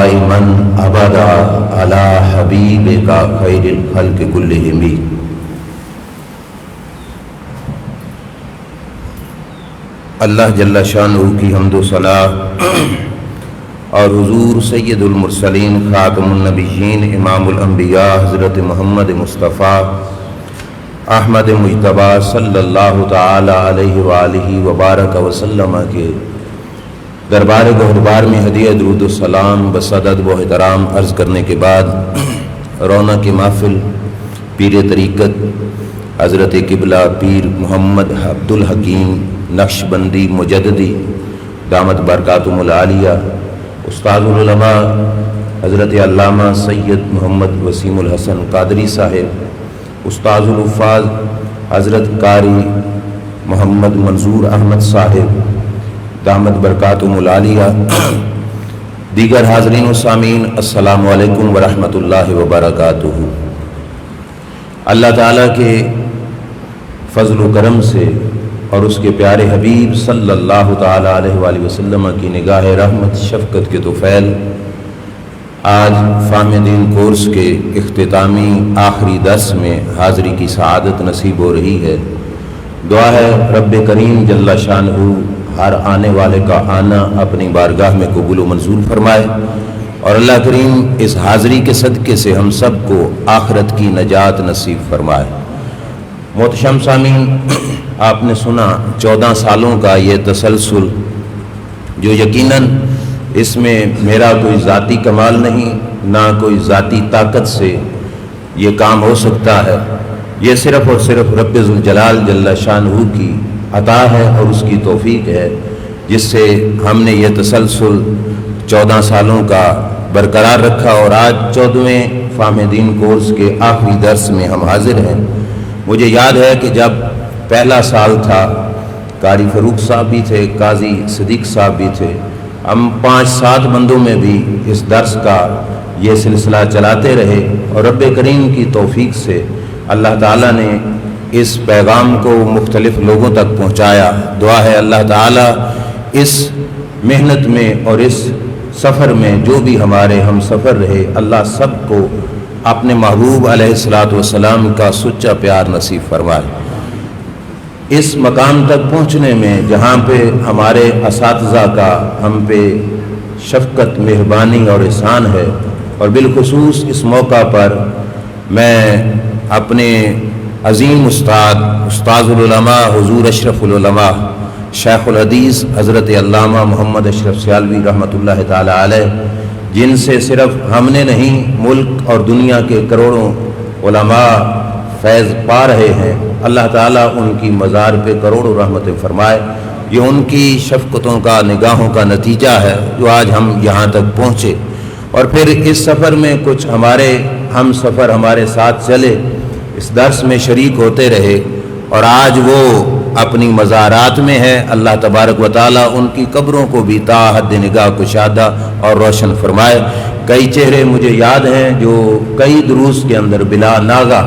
دائما ابدا علی حبیبک خیر الخلق کلہم۔ اللہ جل شانہ کی حمد و ثنا اور حضور سید المرسلین خاتم النبیین امام الانبیاء حضرت محمد مصطفیٰ احمد مجتبیٰ صلی اللہ تعالی علیہ وآلہ وبارک وسلم کے دربار گہربار میں ہدیہ درود و سلام بس ادب و احترام عرض کرنے کے بعد رونق محفل پیر طریقت حضرت قبلہ پیر محمد عبد الحکیم نقشبندی مجددی دامت برکاتہم العالیہ، استاد العلماء حضرت علامہ سید محمد وسیم الحسن قادری صاحب، استاد الحفاظ حضرت قاری محمد منظور احمد صاحب دامت برکاتہم العالیہ، دیگر حاضرین و سامعین، السلام علیکم ورحمۃ اللہ وبرکاتہ۔ اللہ تعالیٰ کے فضل و کرم سے اور اس کے پیارے حبیب صلی اللہ تعالیٰ علیہ وآلہ وسلم کی نگاہ رحمت شفقت کے طفیل آج فہم دین کورس کے اختتامی آخری درس میں حاضری کی سعادت نصیب ہو رہی ہے۔ دعا ہے رب کریم جل شانہ ہر آنے والے کا آنا اپنی بارگاہ میں قبول و منظور فرمائے، اور اللہ کریم اس حاضری کے صدقے سے ہم سب کو آخرت کی نجات نصیب فرمائے۔ محترم سامعین، آپ نے سنا 14 سالوں کا یہ تسلسل، جو یقیناً اس میں میرا کوئی ذاتی کمال نہیں، نہ کوئی ذاتی طاقت سے یہ کام ہو سکتا ہے، یہ صرف اور صرف رب ذوالجلال جل شانہ کی عطا ہے اور اس کی توفیق ہے، جس سے ہم نے یہ تسلسل 14 سالوں کا برقرار رکھا، اور آج 14ویں فہم دین کورس کے آخری درس میں ہم حاضر ہیں۔ مجھے یاد ہے کہ جب پہلا سال تھا، قاری فاروق صاحب بھی تھے، قاضی صدیق صاحب بھی تھے، ہم 5-7 بندوں میں بھی اس درس کا یہ سلسلہ چلاتے رہے، اور رب کریم کی توفیق سے اللہ تعالیٰ نے اس پیغام کو مختلف لوگوں تک پہنچایا۔ دعا ہے اللہ تعالیٰ اس محنت میں اور اس سفر میں جو بھی ہمارے ہم سفر رہے، اللہ سب کو اپنے محبوب علیہ الصلوۃ والسلام کا سچا پیار نصیب فرمائے۔ اس مقام تک پہنچنے میں جہاں پہ ہمارے اساتذہ کا ہم پہ شفقت، مہربانی اور احسان ہے، اور بالخصوص اس موقع پر میں اپنے عظیم استاد العلماء حضور اشرف العلماء شیخ الحدیث حضرت علامہ محمد اشرف سیالوی رحمۃ اللہ تعالی علیہ، جن سے صرف ہم نے نہیں ملک اور دنیا کے کروڑوں علماء فیض پا رہے ہیں، اللہ تعالیٰ ان کی مزار پہ کروڑوں رحمتیں فرمائے۔ یہ ان کی شفقتوں کا، نگاہوں کا نتیجہ ہے جو آج ہم یہاں تک پہنچے، اور پھر اس سفر میں کچھ ہمارے ہم سفر ہمارے ساتھ چلے، اس درس میں شریک ہوتے رہے، اور آج وہ اپنی مزارات میں ہے۔ اللہ تبارک و تعالیٰ ان کی قبروں کو بھی تا حد نگاہ کشادہ اور روشن فرمائے۔ کئی چہرے مجھے یاد ہیں جو کئی دروس کے اندر بلا ناغہ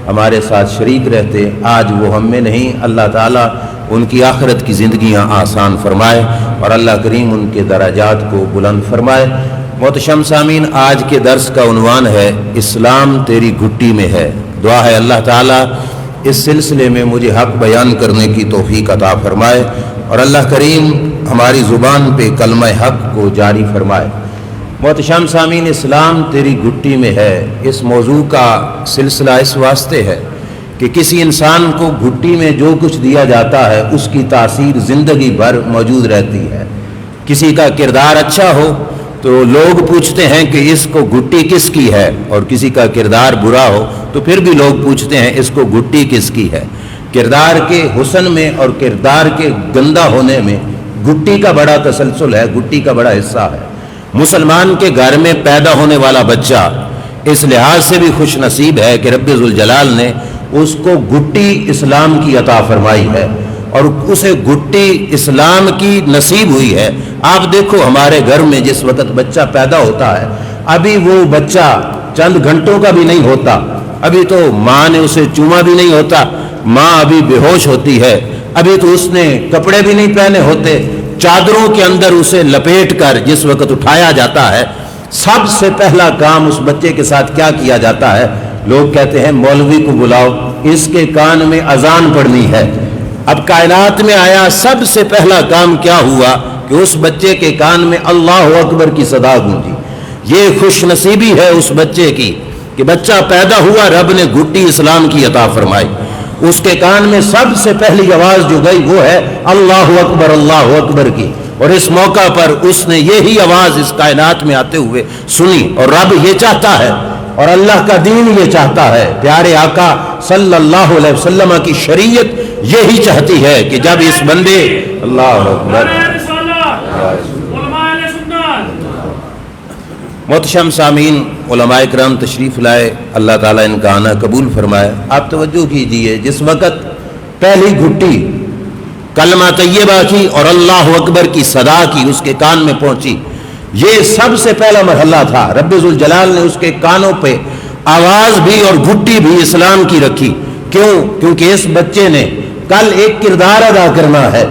ہمارے ساتھ شریک رہتے، آج وہ ہم میں نہیں۔ اللہ تعالیٰ ان کی آخرت کی زندگیاں آسان فرمائے، اور اللہ کریم ان کے درجات کو بلند فرمائے۔ محترم سامعین، آج کے درس کا عنوان ہے اسلام تیری گھٹی میں ہے۔ دعا ہے اللہ تعالیٰ اس سلسلے میں مجھے حق بیان کرنے کی توفیق عطا فرمائے، اور اللہ کریم ہماری زبان پہ کلمہ حق کو جاری فرمائے۔ محترم سامعین، اسلام تیری گھٹی میں ہے، اس موضوع کا سلسلہ اس واسطے ہے کہ کسی انسان کو گھٹی میں جو کچھ دیا جاتا ہے اس کی تاثیر زندگی بھر موجود رہتی ہے۔ کسی کا کردار اچھا ہو تو لوگ پوچھتے ہیں کہ اس کو گھٹی کس کی ہے، اور کسی کا کردار برا ہو تو پھر بھی لوگ پوچھتے ہیں اس کو گھٹی کس کی ہے۔ کردار کے حسن میں اور کردار کے گندہ ہونے میں گھٹی کا بڑا تسلسل ہے، گھٹی کا بڑا حصہ ہے۔ مسلمان کے گھر میں پیدا ہونے والا بچہ اس لحاظ سے بھی خوش نصیب ہے کہ رب ذوالجلال نے اس کو گھٹی اسلام کی عطا فرمائی ہے، اور اسے گھٹی اسلام کی نصیب ہوئی ہے۔ آپ دیکھو ہمارے گھر میں جس وقت بچہ پیدا ہوتا ہے، ابھی وہ بچہ چند گھنٹوں کا بھی نہیں ہوتا، ابھی تو ماں نے اسے چوما بھی نہیں ہوتا، ماں ابھی بے ہوش ہوتی ہے، ابھی تو اس نے کپڑے بھی نہیں پہنے ہوتے، چادروں کے اندر اسے لپیٹ کر جس وقت اٹھایا جاتا ہے، سب سے پہلا کام اس بچے کے ساتھ کیا کیا جاتا ہے؟ لوگ کہتے ہیں مولوی کو بلاؤ، اس کے کان میں اذان پڑھنی ہے۔ اب کائنات میں آیا، سب سے پہلا کام کیا ہوا کہ اس بچے کے کان میں اللہ اکبر کی صدا گونجی۔ یہ خوش نصیبی ہے اس بچے کی کہ بچہ پیدا ہوا، رب نے گھٹی اسلام کی عطا فرمائی۔ اس کے کان میں سب سے پہلی آواز جو گئی وہ ہے اللہ اکبر کی، اور اس موقع پر اس نے یہی آواز اس کائنات میں آتے ہوئے سنی۔ اور رب یہ چاہتا ہے اور اللہ کا دین یہ چاہتا ہے، پیارے آقا صلی اللہ علیہ وسلم کی شریعت یہی چاہتی ہے کہ جب اس بندے اللہ اکبر۔ محتشم سامعین، علماء کرام تشریف لائے، اللہ تعالیٰ ان کا آنا قبول فرمائے۔ آپ توجہ کیجئے، جس وقت پہلی گھٹی کلمہ طیبہ کی اور اللہ اکبر کی صدا کی اس کے کان میں پہنچی، یہ سب سے پہلا مرحلہ تھا۔ رب ذوالجلال نے اس کے کانوں پہ آواز بھی اور گھٹی بھی اسلام کی رکھی۔ کیوں؟ کیونکہ اس بچے نے کل ایک کردار ادا کرنا ہے۔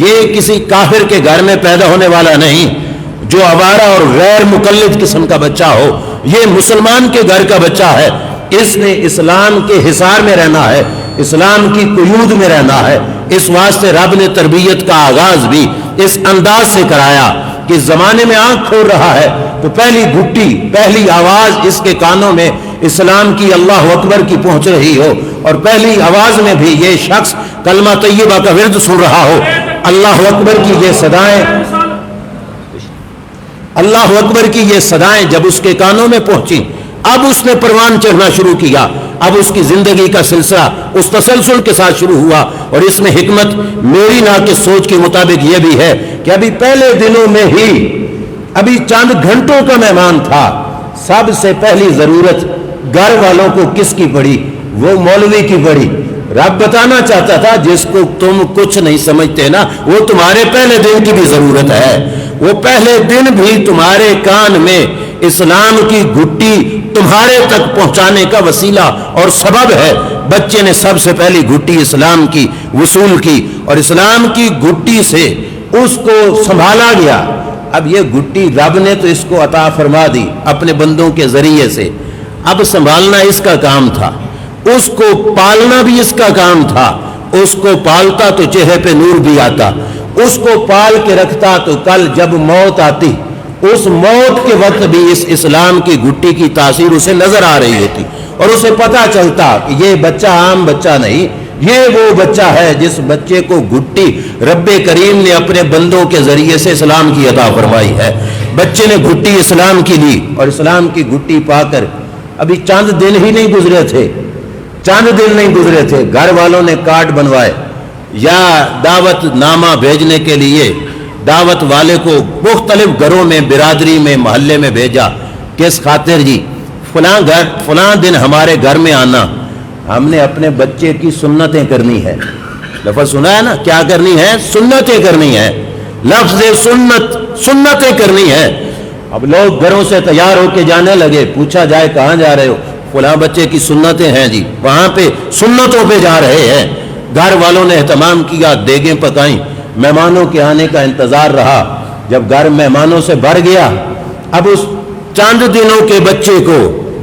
یہ کسی کافر کے گھر میں پیدا ہونے والا نہیں جو آوارہ اور غیر مقلد قسم کا بچہ ہو، یہ مسلمان کے گھر کا بچہ ہے۔ اس نے اسلام کے حصار میں رہنا ہے، اسلام کی قیود میں رہنا ہے۔ اس واسطے رب نے تربیت کا آغاز بھی اس انداز سے کرایا کہ زمانے میں آنکھ کھول رہا ہے تو پہلی گھٹی، پہلی آواز اس کے کانوں میں اسلام کی اللہ اکبر کی پہنچ رہی ہو، اور پہلی آواز میں بھی یہ شخص کلمہ طیبہ کا ورد سن رہا ہو۔ اللہ اکبر کی یہ صدائیں، اللہ اکبر کی یہ صدائیں جب اس کے کانوں میں پہنچی، اب اس نے پروان چڑھنا شروع کیا۔ اب اس کی زندگی کا سلسلہ اس تسلسل کے ساتھ شروع ہوا، اور اس میں حکمت میری ناقص سوچ کے مطابق یہ بھی ہے کہ ابھی پہلے دنوں میں ہی، ابھی چند گھنٹوں کا مہمان تھا، سب سے پہلی ضرورت گھر والوں کو کس کی پڑی؟ وہ مولوی کی پڑی۔ رب بتانا چاہتا تھا جس کو تم کچھ نہیں سمجھتے نا، وہ تمہارے پہلے دن کی بھی ضرورت ہے۔ وہ پہلے دن بھی تمہارے کان میں اسلام کی گھٹی تمہارے تک پہنچانے کا وسیلہ اور سبب ہے۔ بچے نے سب سے پہلی گھٹی اسلام کی وصول کی، اور اسلام کی گھٹی سے اس کو سنبھالا گیا۔ اب یہ گھٹی رب نے تو اس کو عطا فرما دی اپنے بندوں کے ذریعے سے، اب سنبھالنا اس کا کام تھا، اس کو پالنا بھی اس کا کام تھا۔ اس کو پالتا تو چہرے پہ نور بھی آتا، اس کو پال کے رکھتا تو کل جب موت آتی، اس موت کے وقت بھی اس اسلام کی گھٹی کی تاثیر اسے نظر آ رہی ہوتی، اور اسے پتہ چلتا کہ یہ بچہ عام بچہ نہیں، یہ وہ بچہ ہے جس بچے کو گھٹی رب کریم نے اپنے بندوں کے ذریعے سے اسلام کی عطا فرمائی ہے۔ بچے نے گھٹی اسلام کی لی، اور اسلام کی گھٹی پا کر ابھی چند دن ہی نہیں گزرے تھے، چند دن نہیں گزرے تھے، گھر والوں نے کارڈ بنوائے یا دعوت نامہ بھیجنے کے لیے دعوت والے کو مختلف گھروں میں، برادری میں، محلے میں بھیجا۔ کس خاطر جی؟ فلاں گھر، فلاں دن ہمارے گھر میں آنا، ہم نے اپنے بچے کی سنتیں کرنی ہے۔ لفظ سنا ہے نا، کیا کرنی ہے؟ سنتیں کرنی ہے۔ لفظ سنت، سنتیں کرنی ہے۔ اب لوگ گھروں سے تیار ہو کے جانے لگے، پوچھا جائے کہاں جا رہے ہو؟ فلاں بچے کی سنتیں ہیں جی، وہاں پہ سنتوں پہ جا رہے ہیں۔ گھر والوں نے اہتمام کیا، دیگیں پکائیں، مہمانوں کے آنے کا انتظار رہا۔ جب گھر مہمانوں سے بھر گیا، اب اس چند دنوں کے بچے کو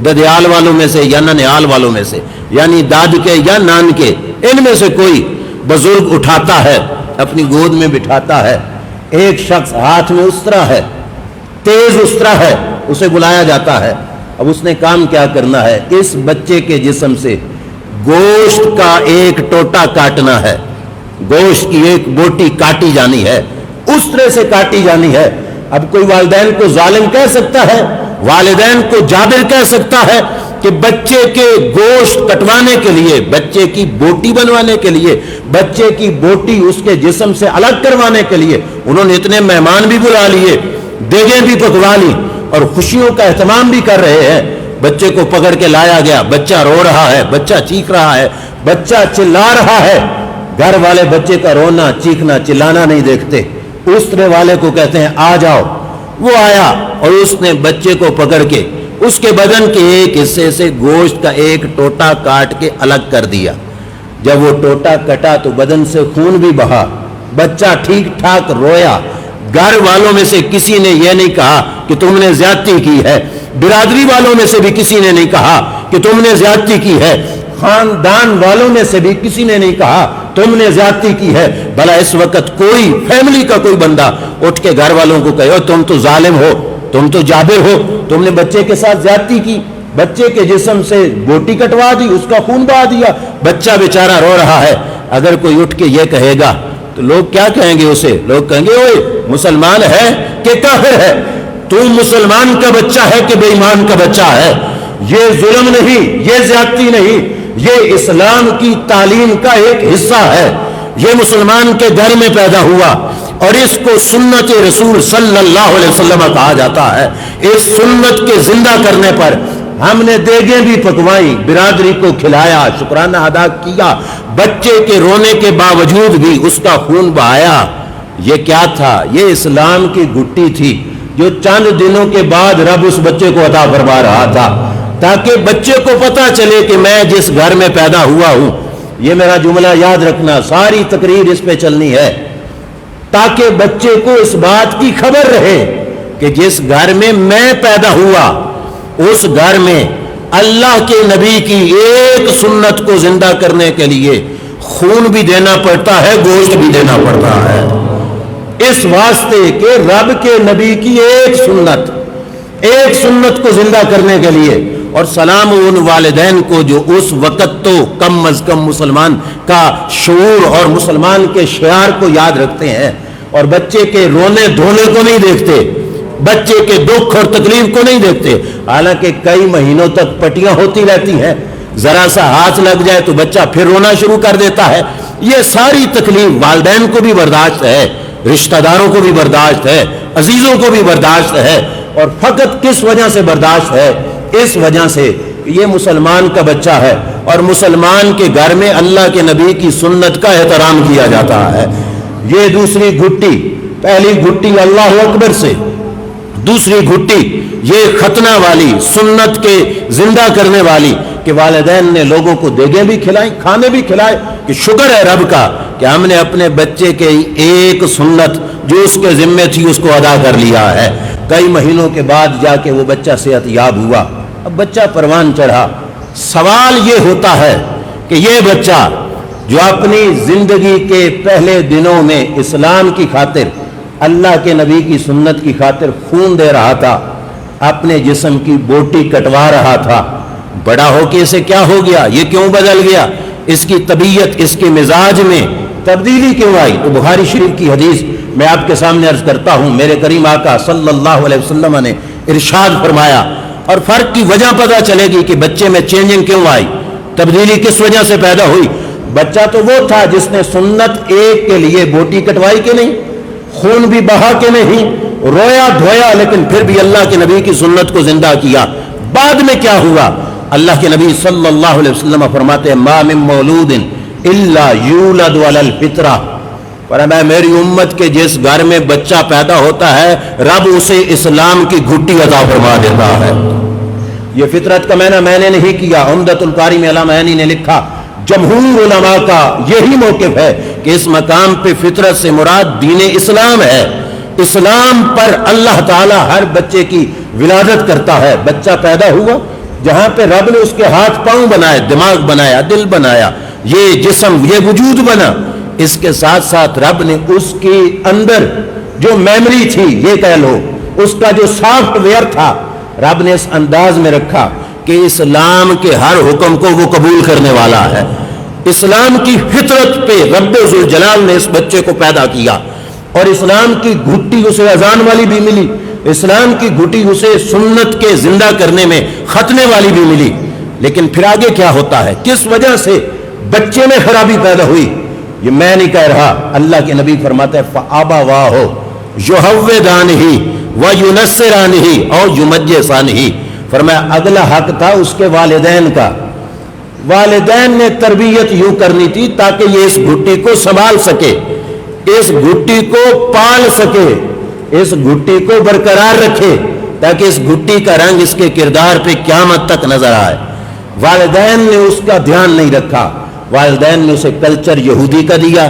ددیال والوں میں سے یا ننیال والوں میں سے، یعنی داد کے یا نان کے، ان میں سے کوئی بزرگ اٹھاتا ہے، اپنی گود میں بٹھاتا ہے۔ ایک شخص ہاتھ میں استرا ہے، تیز استرا ہے، اسے بلایا جاتا ہے۔ اب اس نے کام کیا کرنا ہے؟ اس بچے کے جسم سے گوشت کا ایک ٹوٹا کاٹنا ہے، گوشت کی ایک بوٹی کاٹی جانی ہے، اس طرح سے کاٹی جانی ہے۔ اب کوئی والدین کو ظالم کہہ سکتا ہے، والدین کو جابر کہہ سکتا ہے کہ بچے کے گوشت کٹوانے کے لیے، بچے کی بوٹی بنوانے کے لیے، بچے کی بوٹی اس کے جسم سے الگ کروانے کے لیے انہوں نے اتنے مہمان بھی بلا لیے، دیگیں بھی پکوا لی، اور خوشیوں کا اہتمام بھی کر رہے ہیں۔ بچے کو پکڑ کے لایا گیا، بچہ رو رہا ہے، بچہ چیخ رہا ہے، بچہ چلا رہا ہے۔ گھر والے بچے کا رونا، چیخنا، چلانا نہیں دیکھتے، اس طرح والے کو کہتے ہیں آ جاؤ۔ وہ آیا اور اس نے بچے کو پکڑ کے اس کے بدن کے ایک حصے سے گوشت کا ایک ٹوٹا کاٹ کے الگ کر دیا۔ جب وہ ٹوٹا کٹا تو بدن سے خون بھی بہا، بچہ ٹھیک ٹھاک رویا، گھر والوں میں سے کسی نے یہ نہیں کہا کہ تم نے زیادتی کی ہے، برادری والوں میں سے بھی کسی نے نہیں کہا کہ تم نے زیادتی کی ہے، خاندان والوں میں سے بھی کسی نے نہیں کہا تم نے زیادتی کی ہے۔ بھلا اس وقت کوئی فیملی کا کوئی بندہ اٹھ کے گھر والوں کو کہے تم تو ظالم ہو، تم تو جابر ہو، تم نے بچے کے ساتھ زیادتی کی، بچے کے جسم سے بوٹی کٹوا دی، اس کا خون بہا دیا، بچہ بیچارہ رو رہا ہے، اگر کوئی اٹھ کے یہ کہے گا تو لوگ کیا کہیں گے اسے؟ لوگ کہیں گے اوئے مسلمان ہے کہ کافر ہے؟ تو مسلمان کا بچہ ہے کہ بے ایمان کا بچہ ہے؟ یہ ظلم نہیں، یہ زیادتی نہیں، یہ اسلام کی تعلیم کا ایک حصہ ہے۔ یہ مسلمان کے گھر میں پیدا ہوا اور اس کو سنت رسول صلی اللہ علیہ وسلم کہا جاتا ہے۔ اس سنت کے زندہ کرنے پر ہم نے دیگیں بھی پکوائی، برادری کو کھلایا، شکرانہ ادا کیا، بچے کے رونے کے باوجود بھی اس کا خون بہایا۔ یہ کیا تھا؟ یہ اسلام کی گھٹی تھی جو چند دنوں کے بعد رب اس بچے کو عطا فرما رہا تھا، تاکہ بچے کو پتا چلے کہ میں جس گھر میں پیدا ہوا ہوں، یہ میرا جملہ یاد رکھنا، ساری تقریر اس پہ چلنی ہے، تاکہ بچے کو اس بات کی خبر رہے کہ جس گھر میں میں پیدا ہوا اس گھر میں اللہ کے نبی کی ایک سنت کو زندہ کرنے کے لیے خون بھی دینا پڑتا ہے، گوشت بھی دینا پڑتا ہے، اس واسطے کہ رب کے نبی کی ایک سنت کو زندہ کرنے کے لیے۔ اور سلام ان والدین کو جو اس وقت تو کم از کم مسلمان کا شعور اور مسلمان کے شعار کو یاد رکھتے ہیں اور بچے کے رونے دھونے کو نہیں دیکھتے، بچے کے دکھ اور تکلیف کو نہیں دیکھتے، حالانکہ کئی مہینوں تک پٹیاں ہوتی رہتی ہیں، ذرا سا ہاتھ لگ جائے تو بچہ پھر رونا شروع کر دیتا ہے۔ یہ ساری تکلیف والدین کو بھی برداشت ہے، رشتہ داروں کو بھی برداشت ہے، عزیزوں کو بھی برداشت ہے، اور فقط کس وجہ سے برداشت ہے؟ اس وجہ سے یہ مسلمان کا بچہ ہے اور مسلمان کے گھر میں اللہ کے نبی کی سنت کا احترام کیا جاتا ہے۔ یہ دوسری گھٹی، پہلی گھٹی اللہ اکبر سے، دوسری گھٹی یہ ختنہ والی، سنت کے زندہ کرنے والی، کہ والدین نے لوگوں کو دیگیں بھی کھلائیں، کھانے بھی کھلائے، کہ شکر ہے رب کا کہ ہم نے اپنے بچے کے ایک سنت جو اس کے ذمہ تھی اس کو ادا کر لیا ہے۔ کئی مہینوں کے بعد جا کے وہ بچہ صحت یاب ہوا، اب بچہ پروان چڑھا۔ سوال یہ ہوتا ہے کہ یہ بچہ جو اپنی زندگی کے پہلے دنوں میں اسلام کی خاطر، اللہ کے نبی کی سنت کی خاطر خون دے رہا تھا، اپنے جسم کی بوٹی کٹوا رہا تھا، بڑا ہو کے اسے کیا ہو گیا؟ یہ کیوں بدل گیا؟ اس کی طبیعت، اس کے مزاج میں تبدیلی کیوں آئی؟ تو بخاری شریف کی حدیث میں آپ کے سامنے عرض کرتا ہوں، میرے کریم آقا صلی اللہ علیہ وسلم نے ارشاد فرمایا، اور فرق کی وجہ پتہ چلے گی کہ بچے میں چینجنگ کیوں آئی، تبدیلی کس وجہ سے پیدا ہوئی۔ بچہ تو وہ تھا جس نے سنت ایک کے لیے بوٹی کٹوائی کہ نہیں، خون بھی بہا کے نہیں، رویا دھویا، لیکن پھر بھی اللہ کے نبی کی سنت کو زندہ کیا۔ بعد میں کیا ہوا؟ اللہ کے نبی صلی اللہ علیہ وسلم فرماتے ہیں ما من مولود الا یولد علی الفطرہ، فرمایا میری امت کے جس گھر میں بچہ پیدا ہوتا ہے رب اسے اسلام کی گھٹی عطا فرما دیتا ہے۔ یہ فطرت کا معنی میں نے نہیں کیا، عمدۃ القاری میں علامہ عینی نے لکھا، جمہور علماء کا یہی موقف ہے کہ اس مقام پہ فطرت سے مراد دین اسلام ہے۔ اسلام پر اللہ تعالی ہر بچے کی ولادت کرتا ہے۔ بچہ پیدا ہوا، جہاں پہ رب نے اس کے ہاتھ پاؤں بنائے، دماغ بنایا، دل بنایا، یہ جسم، یہ وجود بنا، اس کے ساتھ ساتھ رب نے اس کے اندر جو میموری تھی، یہ کہہ لو اس کا جو سافٹ ویئر تھا، رب نے اس انداز میں رکھا کہ اسلام کے ہر حکم کو وہ قبول کرنے والا ہے۔ اسلام کی فطرت پہ رب ذوالجلال نے اس بچے کو پیدا کیا، اور اسلام کی گھٹی اسے اذان والی بھی ملی، اسلام کی گھٹی اسے سنت کے زندہ کرنے میں ختنے والی بھی ملی۔ لیکن پھر آگے کیا ہوتا ہے؟ کس وجہ سے بچے میں خرابی پیدا ہوئی؟ یہ میں نہیں کہہ رہا، اللہ کے نبی فرماتے ہیں فَأَبَوَاهُ يُهَوِّدَانِهِ وَيُنَصِّرَانِهِ أَوْ يُمَجِّسَانِهِ، فرمایا اگلا حق تھا اس کے والدین کا۔ والدین نے تربیت یوں کرنی تھی تاکہ یہ اس گھٹی کو سنبھال سکے، اس گھٹی کو پال سکے، اس گھٹی کو برقرار رکھے، تاکہ اس گھٹی کا رنگ اس کے کردار پہ قیامت تک نظر آئے۔ والدین نے اس کا دھیان نہیں رکھا، والدین نے اسے کلچر یہودی کا دیا،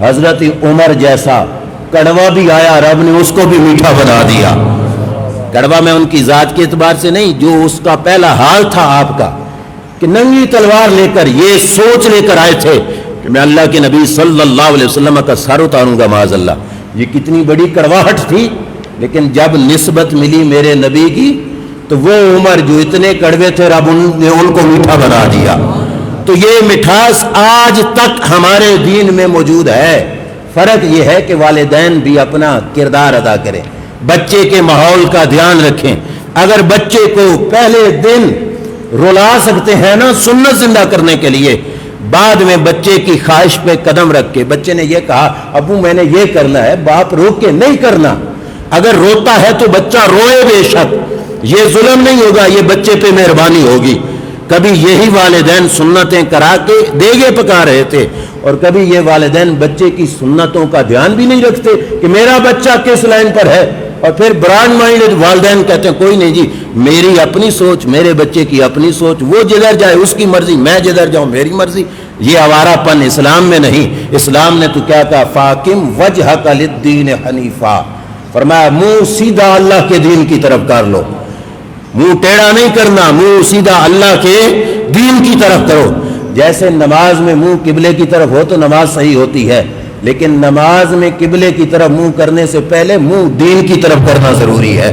حضرت عمر جیسا کڑوا بھی آیا، رب نے اس کو بھی میٹھا بنا دیا۔ کڑوا میں ان کی ذات کے اعتبار سے نہیں، جو اس کا پہلا حال تھا آپ کا، کہ ننگی تلوار لے کر یہ سوچ لے کر آئے تھے کہ میں اللہ کے نبی صلی اللہ علیہ وسلم کا سر اتاروں گا معاذ اللہ۔ یہ کتنی بڑی کڑواہٹ تھی، لیکن جب نسبت ملی میرے نبی کی تو وہ عمر جو اتنے کڑوے تھے، رب نے ان کو میٹھا بنا دیا۔ تو یہ مٹھاس آج تک ہمارے دین میں موجود ہے۔ فرق یہ ہے کہ والدین بھی اپنا کردار ادا کریں، بچے کے ماحول کا دھیان رکھیں۔ اگر بچے کو پہلے دن رلا سکتے ہیں نا سنت زندہ کرنے کے لیے، بعد میں بچے کی خواہش پہ قدم رکھ کے، بچے نے یہ کہا ابو میں نے یہ کرنا ہے، باپ روک کے نہیں کرنا۔ اگر روتا ہے تو بچہ روئے بے شک، یہ ظلم نہیں ہوگا، یہ بچے پہ مہربانی ہوگی۔ کبھی یہی والدین سنتیں کرا کے دیگے پکا رہے تھے، اور کبھی یہ والدین بچے کی سنتوں کا دھیان بھی نہیں رکھتے کہ میرا بچہ کس لائن پر ہے، اور پھر برانڈ مائنڈ والدین کہتے ہیں کوئی نہیں جی، میری اپنی سوچ، میرے بچے کی اپنی سوچ، وہ جدھر جائے اس کی مرضی، میں جدھر جاؤں میری مرضی۔ یہ آوارہ پن اسلام میں نہیں۔ اسلام نے تو کیا کہا، فاقم وجہک للدین حنیفا، فرمایا منہ سیدھا اللہ کے دین کی طرف کر لو، منہ ٹیڑھا نہیں کرنا، منہ سیدھا اللہ کے دین کی طرف کرو۔ جیسے نماز میں منہ قبلے کی طرف ہو تو نماز صحیح ہوتی ہے، لیکن نماز میں قبلے کی طرف منہ کرنے سے پہلے منہ دین کی طرف کرنا ضروری ہے۔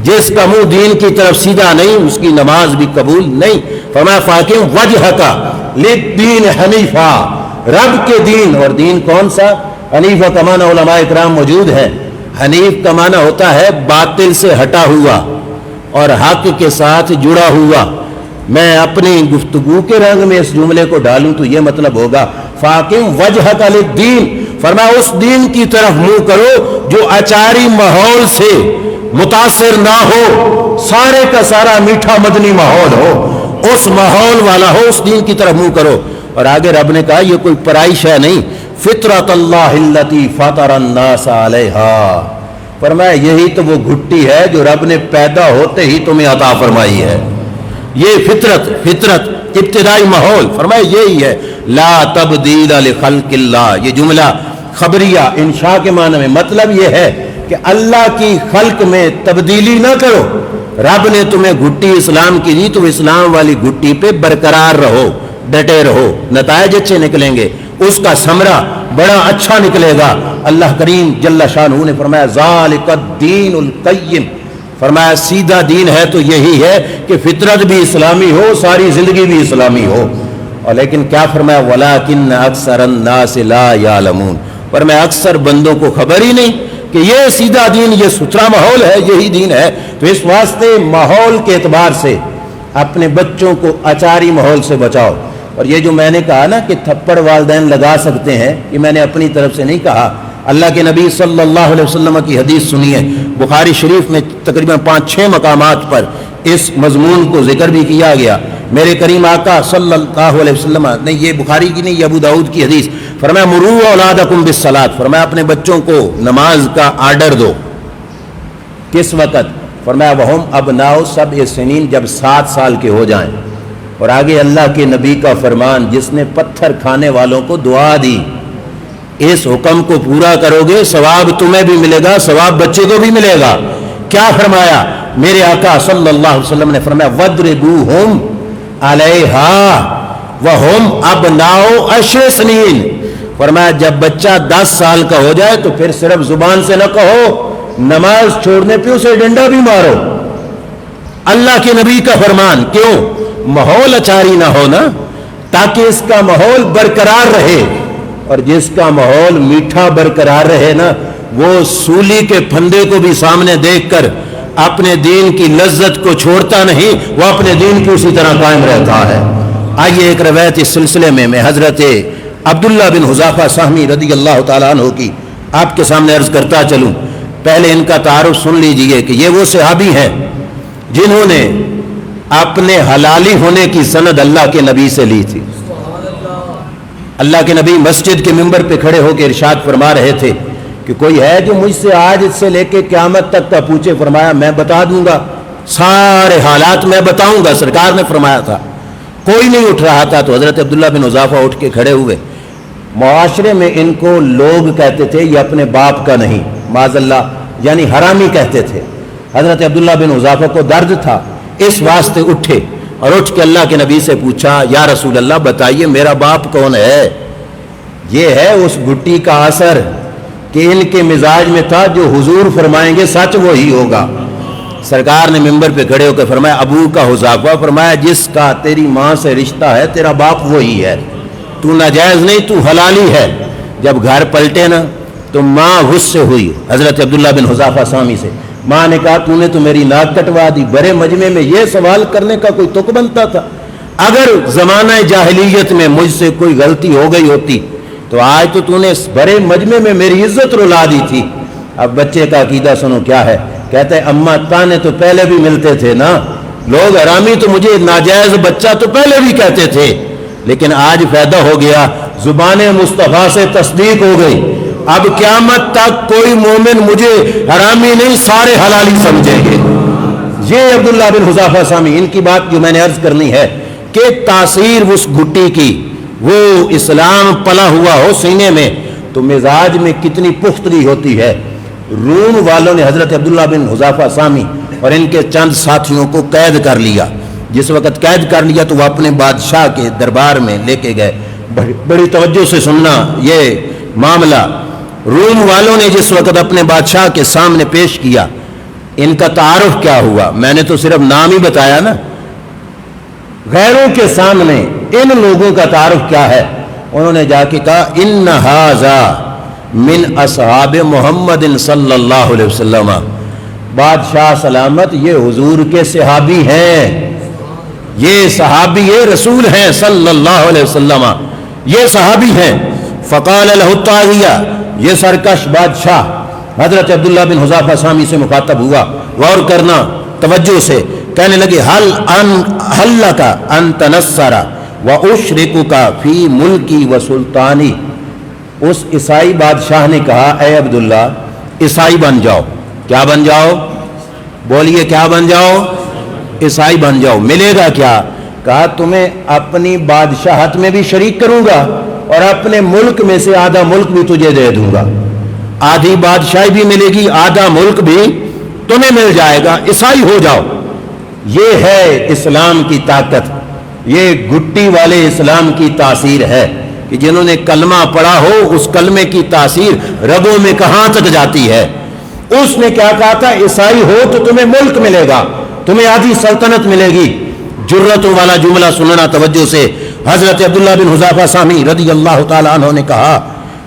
جس کا منہ دین کی طرف سیدھا نہیں، اس کی نماز بھی قبول نہیں۔ فرمایا فاقم وجہک للدین حنیفا، رب کے دین، اور دین کون سا؟ حنیفہ کا معنی علماء اکرام موجود ہے۔ حنیف کا معنی ہوتا ہے باطل سے ہٹا ہوا اور حق کے ساتھ جڑا ہوا۔ میں اپنی گفتگو کے رنگ میں اس جملے کو ڈالوں تو یہ مطلب ہوگا فاقم وجہک للدین، فرمایا اس دین کی طرف منہ کرو جو اچاری ماحول سے متاثر نہ ہو، سارے کا سارا میٹھا مدنی ماحول ہو، اس ماحول والا ہو، اس دین کی طرف منہ کرو۔ اور آگے رب نے کہا یہ کوئی پرائی شے نہیں، فطرت اللہ التی فطر الناس علیہا، فرمایا یہی تو وہ گھٹی ہے جو رب نے پیدا ہوتے ہی تمہیں عطا فرمائی ہے۔ یہ فطرت ابتدائی ماحول، فرمایا یہی ہے۔ لا تبدیل لخلق اللہ، یہ جملہ خبریہ انشاء کے معنی میں، مطلب یہ ہے کہ اللہ کی خلق میں تبدیلی نہ کرو۔ رب نے تمہیں گھٹی اسلام کی دی تو اسلام والی گھٹی پہ برقرار رہو، ڈٹے رہو، نتائج اچھے نکلیں گے، اس کا ثمرہ بڑا اچھا نکلے گا۔ اللہ کریم جل شانہ نے فرمایا ذالک الدین القیم، فرمایا سیدھا دین ہے تو یہی ہے کہ فطرت بھی اسلامی ہو، ساری زندگی بھی اسلامی ہو۔ اور لیکن کیا فرمایا وَلَٰكِنَّ أَكْثَرَ النَّاسِ لَا يَعْلَمُونَ، فرمایا اکثر بندوں کو خبر ہی نہیں کہ یہ سیدھا دین، یہ ستھرا ماحول ہے، یہی دین ہے۔ تو اس واسطے ماحول کے اعتبار سے اپنے بچوں کو اچاری ماحول سے بچاؤ۔ اور یہ جو میں نے کہا نا کہ تھپڑ والدین لگا سکتے ہیں، یہ میں نے اپنی طرف سے نہیں کہا، اللہ کے نبی صلی اللہ علیہ وسلم کی حدیث سنیے، بخاری شریف میں تقریباً 5-6 مقامات پر اس مضمون کو ذکر بھی کیا گیا۔ میرے کریم آقا صلی اللہ علیہ وسلم، نہیں یہ بخاری کی نہیں، یہ ابو داؤد کی حدیث، فرمایا مروا اولادکم بالصلاۃ، فرمایا اپنے بچوں کو نماز کا آرڈر دو۔ کس وقت؟ فرمایا وہم ابناء 7 سنین، جب 7 سال کے ہو جائیں۔ اور آگے اللہ کے نبی کا فرمان، جس نے پتھر کھانے والوں کو دعا دی، اس حکم کو پورا کرو گے ثواب تمہیں بھی ملے گا، ثواب بچے کو بھی ملے گا۔ کیا فرمایا میرے آقا صلی اللہ علیہ وسلم نے؟ فرمایا وَاضْرِبُوهُمْ عَلَيْهَا وَهُمْ أَبْنَاءُ 10 سنین، فرمایا جب بچہ 10 سال کا ہو جائے تو پھر صرف زبان سے نہ کہو، نماز چھوڑنے پہ اسے ڈنڈا بھی مارو۔ اللہ کے نبی کا فرمان، کیوں؟ ماحول اچاری نہ ہونا، تاکہ اس کا ماحول برقرار رہے، اور جس کا ماحول میٹھا برقرار رہے نا، وہ سولی کے پھندے کو بھی سامنے دیکھ کر اپنے دین کی لذت کو چھوڑتا نہیں، وہ اپنے دین کی اسی طرح قائم رہتا ہے۔ آئیے ایک روایت اس سلسلے میں حضرت عبداللہ بن حذافہ سہمی رضی اللہ تعالیٰ عنہ کی آپ کے سامنے عرض کرتا چلوں۔ پہلے ان کا تعارف سن لیجئے کہ یہ وہ صحابی ہیں جنہوں نے اپنے حلالی ہونے کی سند اللہ کے نبی سے لی تھی۔ اللہ کے نبی مسجد کے ممبر پہ کھڑے ہو کے ارشاد فرما رہے تھے کہ کوئی ہے جو مجھ سے آج سے لے کے قیامت تک کا پوچھے، فرمایا میں بتا دوں گا، سارے حالات میں بتاؤں گا، سرکار نے فرمایا تھا۔ کوئی نہیں اٹھ رہا تھا تو حضرت عبداللہ بن حذافہ اٹھ کے کھڑے ہوئے، معاشرے میں ان کو لوگ کہتے تھے یہ اپنے باپ کا نہیں، معاذ اللہ، یعنی حرامی کہتے تھے۔ حضرت عبداللہ بن حذافہ کو درد تھا، اس واسطے اٹھے اور اٹھ کے اللہ کے نبی سے پوچھا، یا رسول اللہ بتائیے میرا باپ کون ہے؟ یہ ہے اس گھٹی کا اثر کہ ان کے مزاج میں تھا جو حضور فرمائیں گے سچ وہی ہوگا۔ سرکار نے ممبر پہ کھڑے ہو کے فرمایا ابو کا حذافہ، فرمایا جس کا تیری ماں سے رشتہ ہے تیرا باپ وہی ہے، تو ناجائز نہیں، تو حلالی ہے۔ جب گھر پلٹے نا تو ماں غصے ہوئی حضرت عبداللہ بن حذافہ سامی سے، ماں نے کہا تو نے تو میری ناک کٹوا دی، بڑے مجمع میں یہ سوال کرنے کا کوئی تک بنتا تھا؟ اگر زمانہ جاہلیت میں مجھ سے کوئی غلطی ہو گئی ہوتی تو آج تو نے بڑے مجمع میں میری عزت رلا دی تھی۔ اب بچے کا عقیدہ سنو کیا ہے، کہتے ہیں اماں تانے تو پہلے بھی ملتے تھے نا، لوگ حرامی تو مجھے ناجائز بچہ تو پہلے بھی کہتے تھے، لیکن آج فائدہ ہو گیا، زبان مصطفیٰ سے تصدیق ہو گئی، اب قیامت تک کوئی مومن مجھے حرامی نہیں سارے حلالی سمجھیں گے۔ یہ عبداللہ بن حذافہ سامی، ان کی بات جو میں نے عرض کرنی ہے کہ تاثیر اس گھٹی کی، وہ اسلام پلا ہوا ہو سینے میں تو مزاج میں کتنی پختگی ہوتی ہے۔ روم والوں نے حضرت عبداللہ بن حذافہ سامی اور ان کے چند ساتھیوں کو قید کر لیا۔ جس وقت قید کر لیا تو وہ اپنے بادشاہ کے دربار میں لے کے گئے۔ بڑی توجہ سے سننا یہ معاملہ، روم والوں نے جس وقت اپنے بادشاہ کے سامنے پیش کیا، ان کا تعارف کیا ہوا؟ میں نے تو صرف نام ہی بتایا نا، غیروں کے سامنے ان لوگوں کا تعارف کیا ہے؟ انہوں نے جا کے کہا ان ھذا من اصحاب محمد صلی اللہ علیہ وسلم، بادشاہ سلامت یہ حضور کے صحابی ہیں، یہ صحابی رسول ہیں صلی اللہ علیہ وسلم، یہ صحابی ہیں۔ فقال له الطاغیہ، یہ سرکش بادشاہ حضرت عبداللہ بن حذافہ سامی سے مخاطب ہوا، غور کرنا توجہ سے، کہنے لگے حل لک ان تنصر واشرکک فی ملکی و سلطانی۔ اس عیسائی بادشاہ نے کہا اے عبداللہ عیسائی بن جاؤ۔ کیا بن جاؤ؟ بولیے کیا بن جاؤ؟ عیسائی بن جاؤ۔ ملے گا کیا؟ کہا تمہیں اپنی بادشاہت میں بھی شریک کروں گا اور اپنے ملک میں سے آدھا ملک بھی تجھے دے دوں گا، آدھی بادشاہی بھی ملے گی، آدھا ملک بھی تمہیں مل جائے گا، عیسائی ہو جاؤ۔ یہ ہے اسلام کی طاقت، یہ گھٹی والے اسلام کی تاثیر ہے کہ جنہوں نے کلمہ پڑھا ہو اس کلمے کی تاثیر رگوں میں کہاں تک جاتی ہے۔ اس نے کیا کہا تھا؟ عیسائی ہو تو تمہیں ملک ملے گا، تمہیں آدھی سلطنت ملے گی۔ جرتوں والا جملہ سننا توجہ سے، حضرت عبداللہ بن حذافہ سامی رضی اللہ تعالیٰ عنہ نے کہا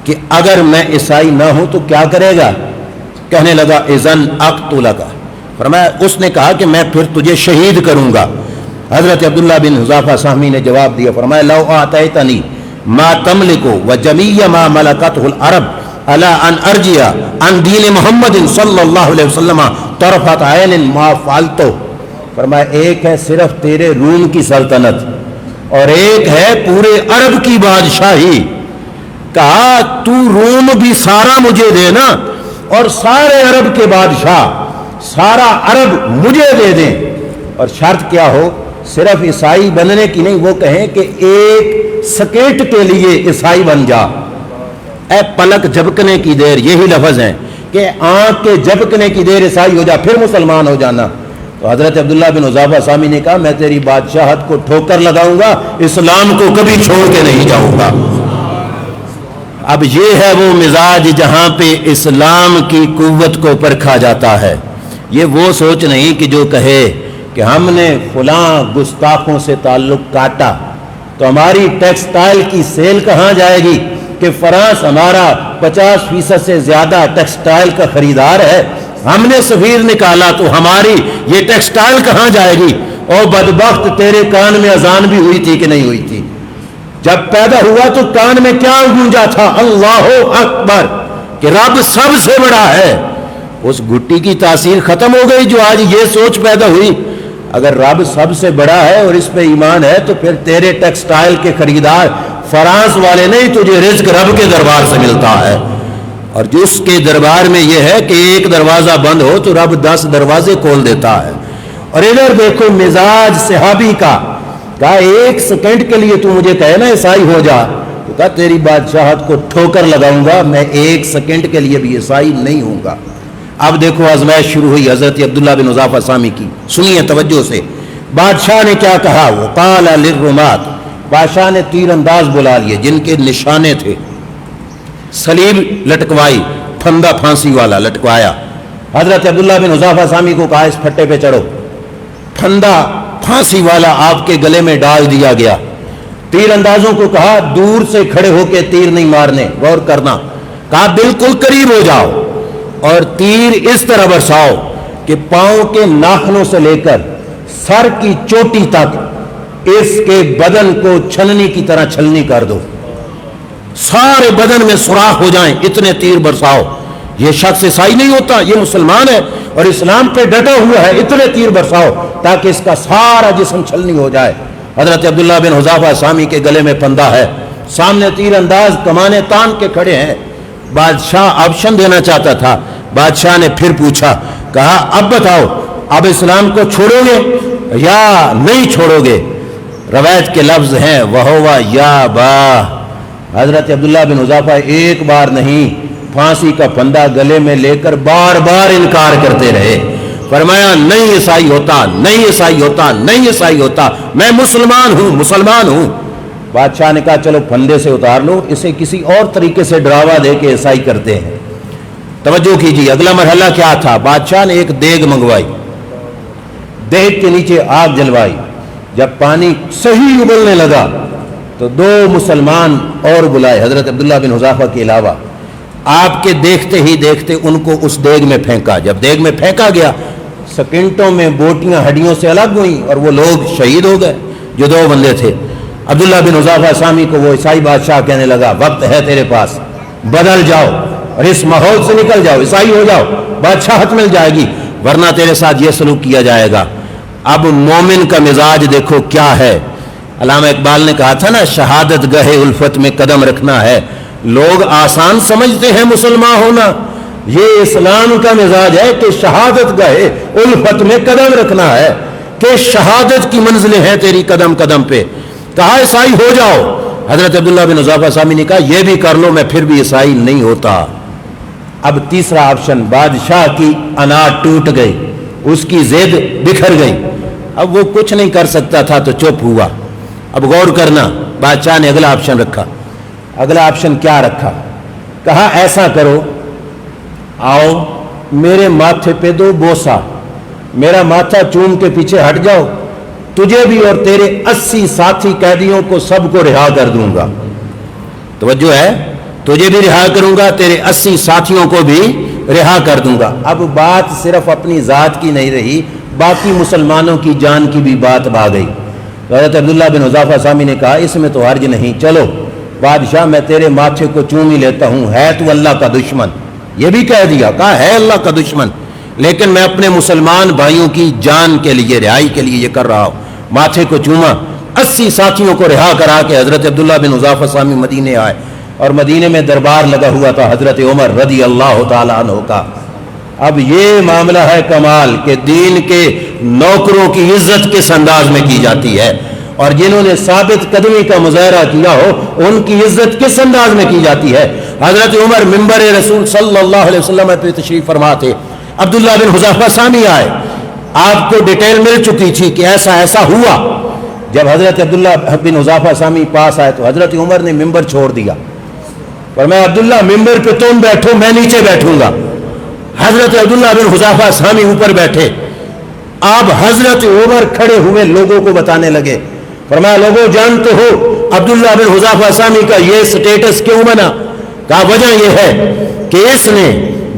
کہ اگر میں عیسائی نہ ہوں تو کیا کرے گا؟ کہنے لگا اذن اقتلک، فرمایا اس نے کہا کہ میں پھر تجھے شہید کروں گا۔ حضرت عبداللہ بن حذافہ سامی نے جواب دیا، فرمایا لو آتیتنی ما تملک وجمیع ما ملکتہ العرب علی ان ارجع عن دین محمد صلی اللہ علیہ وسلم طرفت عین ما فعلتہ، فرمایا ایک ہے صرف تیرے روم کی سلطنت اور ایک ہے پورے عرب کی بادشاہی۔ کہا تو روم بھی سارا مجھے دینا اور سارے عرب کے بادشاہ سارا عرب مجھے دے دیں، اور شرط کیا ہو؟ صرف عیسائی بننے کی نہیں، وہ کہیں کہ ایک سکیٹ کے لیے عیسائی بن جا، اے پلک جھپکنے کی دیر، یہی لفظ ہیں کہ آنکھ کے جھپکنے کی دیر عیسائی ہو جا پھر مسلمان ہو جانا۔ تو حضرت عبداللہ بن حذافہ سامی نے کہا میں تیری بادشاہت کو ٹھوکر لگاؤں گا، اسلام کو کبھی چھوڑ کے نہیں جاؤں گا۔ اب یہ ہے وہ مزاج جہاں پہ اسلام کی قوت کو پرکھا جاتا ہے۔ یہ وہ سوچ نہیں کہ جو کہے کہ ہم نے فلاں گستاخوں سے تعلق کاٹا تو ہماری ٹیکسٹائل کی سیل کہاں جائے گی، کہ فرانس ہمارا 50% سے زیادہ ٹیکسٹائل کا خریدار ہے، ہم نے سفیر نکالا تو ہماری یہ ٹیکسٹائل کہاں جائے گی؟ او بدبخت تیرے کان میں اذان بھی ہوئی تھی کہ نہیں ہوئی تھی؟ جب پیدا ہوا تو کان میں کیا گونجا تھا؟ اللہ اکبر، کہ رب سب سے بڑا ہے۔ اس گھٹی کی تاثیر ختم ہو گئی جو آج یہ سوچ پیدا ہوئی، اگر رب سب سے بڑا ہے اور اس پہ ایمان ہے تو پھر تیرے ٹیکسٹائل کے خریدار فرانس والے نہیں، تجھے رزق رب کے دربار سے ملتا ہے، اور جس کے دربار میں یہ ہے کہ ایک دروازہ بند ہو تو رب 10 دروازے کھول دیتا ہے۔ اور ادھر دیکھو مزاج صحابی کا، کہا ایک سیکنڈ کے لیے تو مجھے کہے نا عیسائی ہو جا، تو کہا تیری بادشاہت کو ٹھوکر لگاؤں گا، میں ایک سیکنڈ کے لیے بھی عیسائی نہیں ہوں گا۔ اب دیکھو آزمائش شروع ہوئی حضرت عبداللہ بن حذافہ سامی کی، سنیے توجہ سے۔ بادشاہ نے کیا کہا؟ وقال للرمات، بادشاہ نے تیر انداز بلا لیے جن کے نشانے تھے، سلیب لٹکوائی، پھندا پھانسی والا لٹکوایا۔ حضرت عبداللہ بن حذافہ سامی کو کہا اس پھٹے پہ چڑھو، پھندا پھانسی والا آپ کے گلے میں ڈال دیا گیا۔ تیر اندازوں کو کہا دور سے کھڑے ہو کے تیر نہیں مارنے، غور کرنا، کہا بالکل قریب ہو جاؤ اور تیر اس طرح برساؤ کہ پاؤں کے ناخنوں سے لے کر سر کی چوٹی تک اس کے بدن کو چھلنی کی طرح چھلنی کر دو، سارے بدن میں سوراخ ہو جائیں، اتنے تیر برساؤ۔ یہ شخص عیسائی نہیں ہوتا، یہ مسلمان ہے اور اسلام پہ ڈٹا ہوا ہے، اتنے تیر برساؤ تاکہ اس کا سارا جسم چھلنی ہو جائے۔ حضرت عبداللہ بن حذافہ سامی کے گلے میں پھندا ہے، سامنے تیر انداز کمانے تان کے کھڑے ہیں۔ بادشاہ آپشن دینا چاہتا تھا، بادشاہ نے پھر پوچھا، کہا اب بتاؤ اب اسلام کو چھوڑو گے یا نہیں چھوڑو گے؟ روایت کے لفظ ہیں وَهُوَ يَأْبَى۔ حضرت عبداللہ بن حذافہ ایک بار نہیں، پھانسی کا پھندا گلے میں لے کر بار بار انکار کرتے رہے۔ فرمایا نہیں عیسائی ہوتا، نہیں عیسائی ہوتا، نہیں عیسائی ہوتا، میں مسلمان ہوں، مسلمان ہوں۔ بادشاہ نے کہا چلو پھندے سے اتار لو، اسے کسی اور طریقے سے ڈراوا دے کے عیسائی کرتے ہیں۔ توجہ کیجیے، اگلا مرحلہ کیا تھا؟ بادشاہ نے ایک دیگ منگوائی، دیگ کے نیچے آگ جلوائی، جب پانی صحیح ابلنے لگا تو دو مسلمان اور بلائے حضرت عبداللہ بن حذافہ کے علاوہ، آپ کے دیکھتے ہی دیکھتے ان کو اس دیگ میں پھینکا۔ جب دیگ میں پھینکا گیا سیکنڈوں میں بوٹیاں ہڈیوں سے الگ ہوئیں اور وہ لوگ شہید ہو گئے جو دو بندے تھے۔ عبداللہ بن حذافہ سامی کو وہ عیسائی بادشاہ کہنے لگا وقت ہے تیرے پاس، بدل جاؤ اور اس ماحول سے نکل جاؤ، عیسائی ہو جاؤ، بادشاہت مل جائے گی، ورنہ تیرے ساتھ یہ سلوک کیا جائے گا۔ اب مومن کا مزاج دیکھو کیا ہے۔ علامہ اقبال نے کہا تھا نا، شہادت گہے الفت میں قدم رکھنا ہے۔ لوگ آسان سمجھتے ہیں مسلمان ہونا، یہ اسلام کا مزاج ہے کہ شہادت گہے الفت میں قدم رکھنا ہے، کہ شہادت کی منزلیں ہیں تیری قدم قدم پہ۔ کہا عیسائی ہو جاؤ۔ حضرت عبداللہ بن حذافہ سامی نے کہا یہ بھی کر لو، میں پھر بھی عیسائی نہیں ہوتا۔ اب تیسرا آپشن، بادشاہ کی انا ٹوٹ گئی، اس کی ضد بکھر گئی، اب وہ کچھ نہیں کر سکتا تھا تو چپ ہوا۔ اب غور کرنا، بادشاہ نے اگلا آپشن رکھا۔ اگلا آپشن کیا رکھا؟ کہا ایسا کرو، آؤ میرے ماتھے پہ دو بوسا، میرا ماتھا چوم کے پیچھے ہٹ جاؤ، تجھے بھی اور تیرے 80 ساتھی قیدیوں کو سب کو رہا کر دوں گا۔ توجہ ہے، تجھے بھی رہا کروں گا، تیرے 80 ساتھیوں کو بھی رہا کر دوں گا۔ اب بات صرف اپنی ذات کی نہیں رہی، باقی مسلمانوں کی جان کی بھی بات آ گئی۔ حضرت عبداللہ بن حذافہ سامی نے کہا اس میں تو حرج نہیں، چلو بادشاہ میں تیرے ماتھے کو چوم ہی لیتا ہوں، ہے تو اللہ کا دشمن، یہ بھی کہہ دیا، کہا ہے اللہ کا دشمن، لیکن میں اپنے مسلمان بھائیوں کی جان کے لیے، رہائی کے لیے یہ کر رہا ہوں۔ ماتھے کو چوما، 80 ساتھیوں کو رہا کرا کے حضرت عبداللہ بن حذافہ سامی مدینے آئے، اور مدینے میں دربار لگا ہوا تھا حضرت عمر رضی اللہ تعالیٰ عنہ کا۔ اب یہ معاملہ ہے کمال کہ دین کے نوکروں کی عزت کس انداز میں کی جاتی ہے، اور جنہوں نے ثابت قدمی کا مظاہرہ کیا ہو ان کی عزت کس انداز میں کی جاتی ہے۔ حضرت عمر منبر رسول صلی اللہ علیہ وسلم پہ تشریف فرما تھے، عبداللہ بن حذافہ سامی آئے، آپ کو ڈیٹیل مل چکی تھی کہ ایسا ایسا ہوا۔ جب حضرت عبداللہ بن حذافہ سامی پاس آئے تو حضرت عمر نے منبر چھوڑ دیا، فرمایا عبداللہ منبر پہ تم بیٹھو، میں نیچے بیٹھوں گا۔ حضرت عبداللہ بن حذافہ سامی اوپر بیٹھے، آپ حضرت عمر کھڑے ہوئے لوگوں کو بتانے لگے، فرمایا لوگوں جانتے ہو عبداللہ بن حذافہ سامی کا یہ سٹیٹس کیوں بنا؟ کہا وجہ یہ ہے کہ اس نے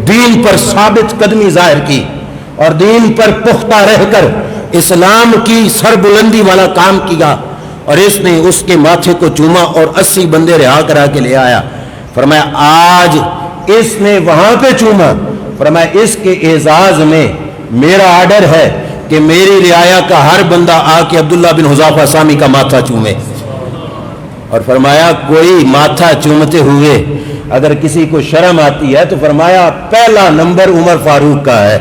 دین پر ثابت قدمی ظاہر کی اور دین پر پختہ رہ کر اسلام کی سربلندی والا کام کیا، اور اس نے اس کے ماتھے کو چوما اور 80 بندے رہا کرا کے لے آیا۔ فرمایا آج اس نے وہاں پہ چوما، فرمایا اس کے اعزاز میں میرا آرڈر ہے کہ میری رعایا کا ہر بندہ آ کے عبداللہ بن حذافہ سامی کا ماتھا چومے۔ اور فرمایا کوئی ماتھا چومتے ہوئے اگر کسی کو شرم آتی ہے تو فرمایا پہلا نمبر عمر فاروق کا ہے،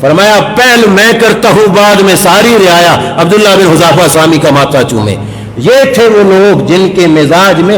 فرمایا پہل میں کرتا ہوں، بعد میں ساری رعایا عبداللہ بن حذافہ سامی کا ماتھا چومے۔ یہ تھے وہ لوگ جن کے مزاج میں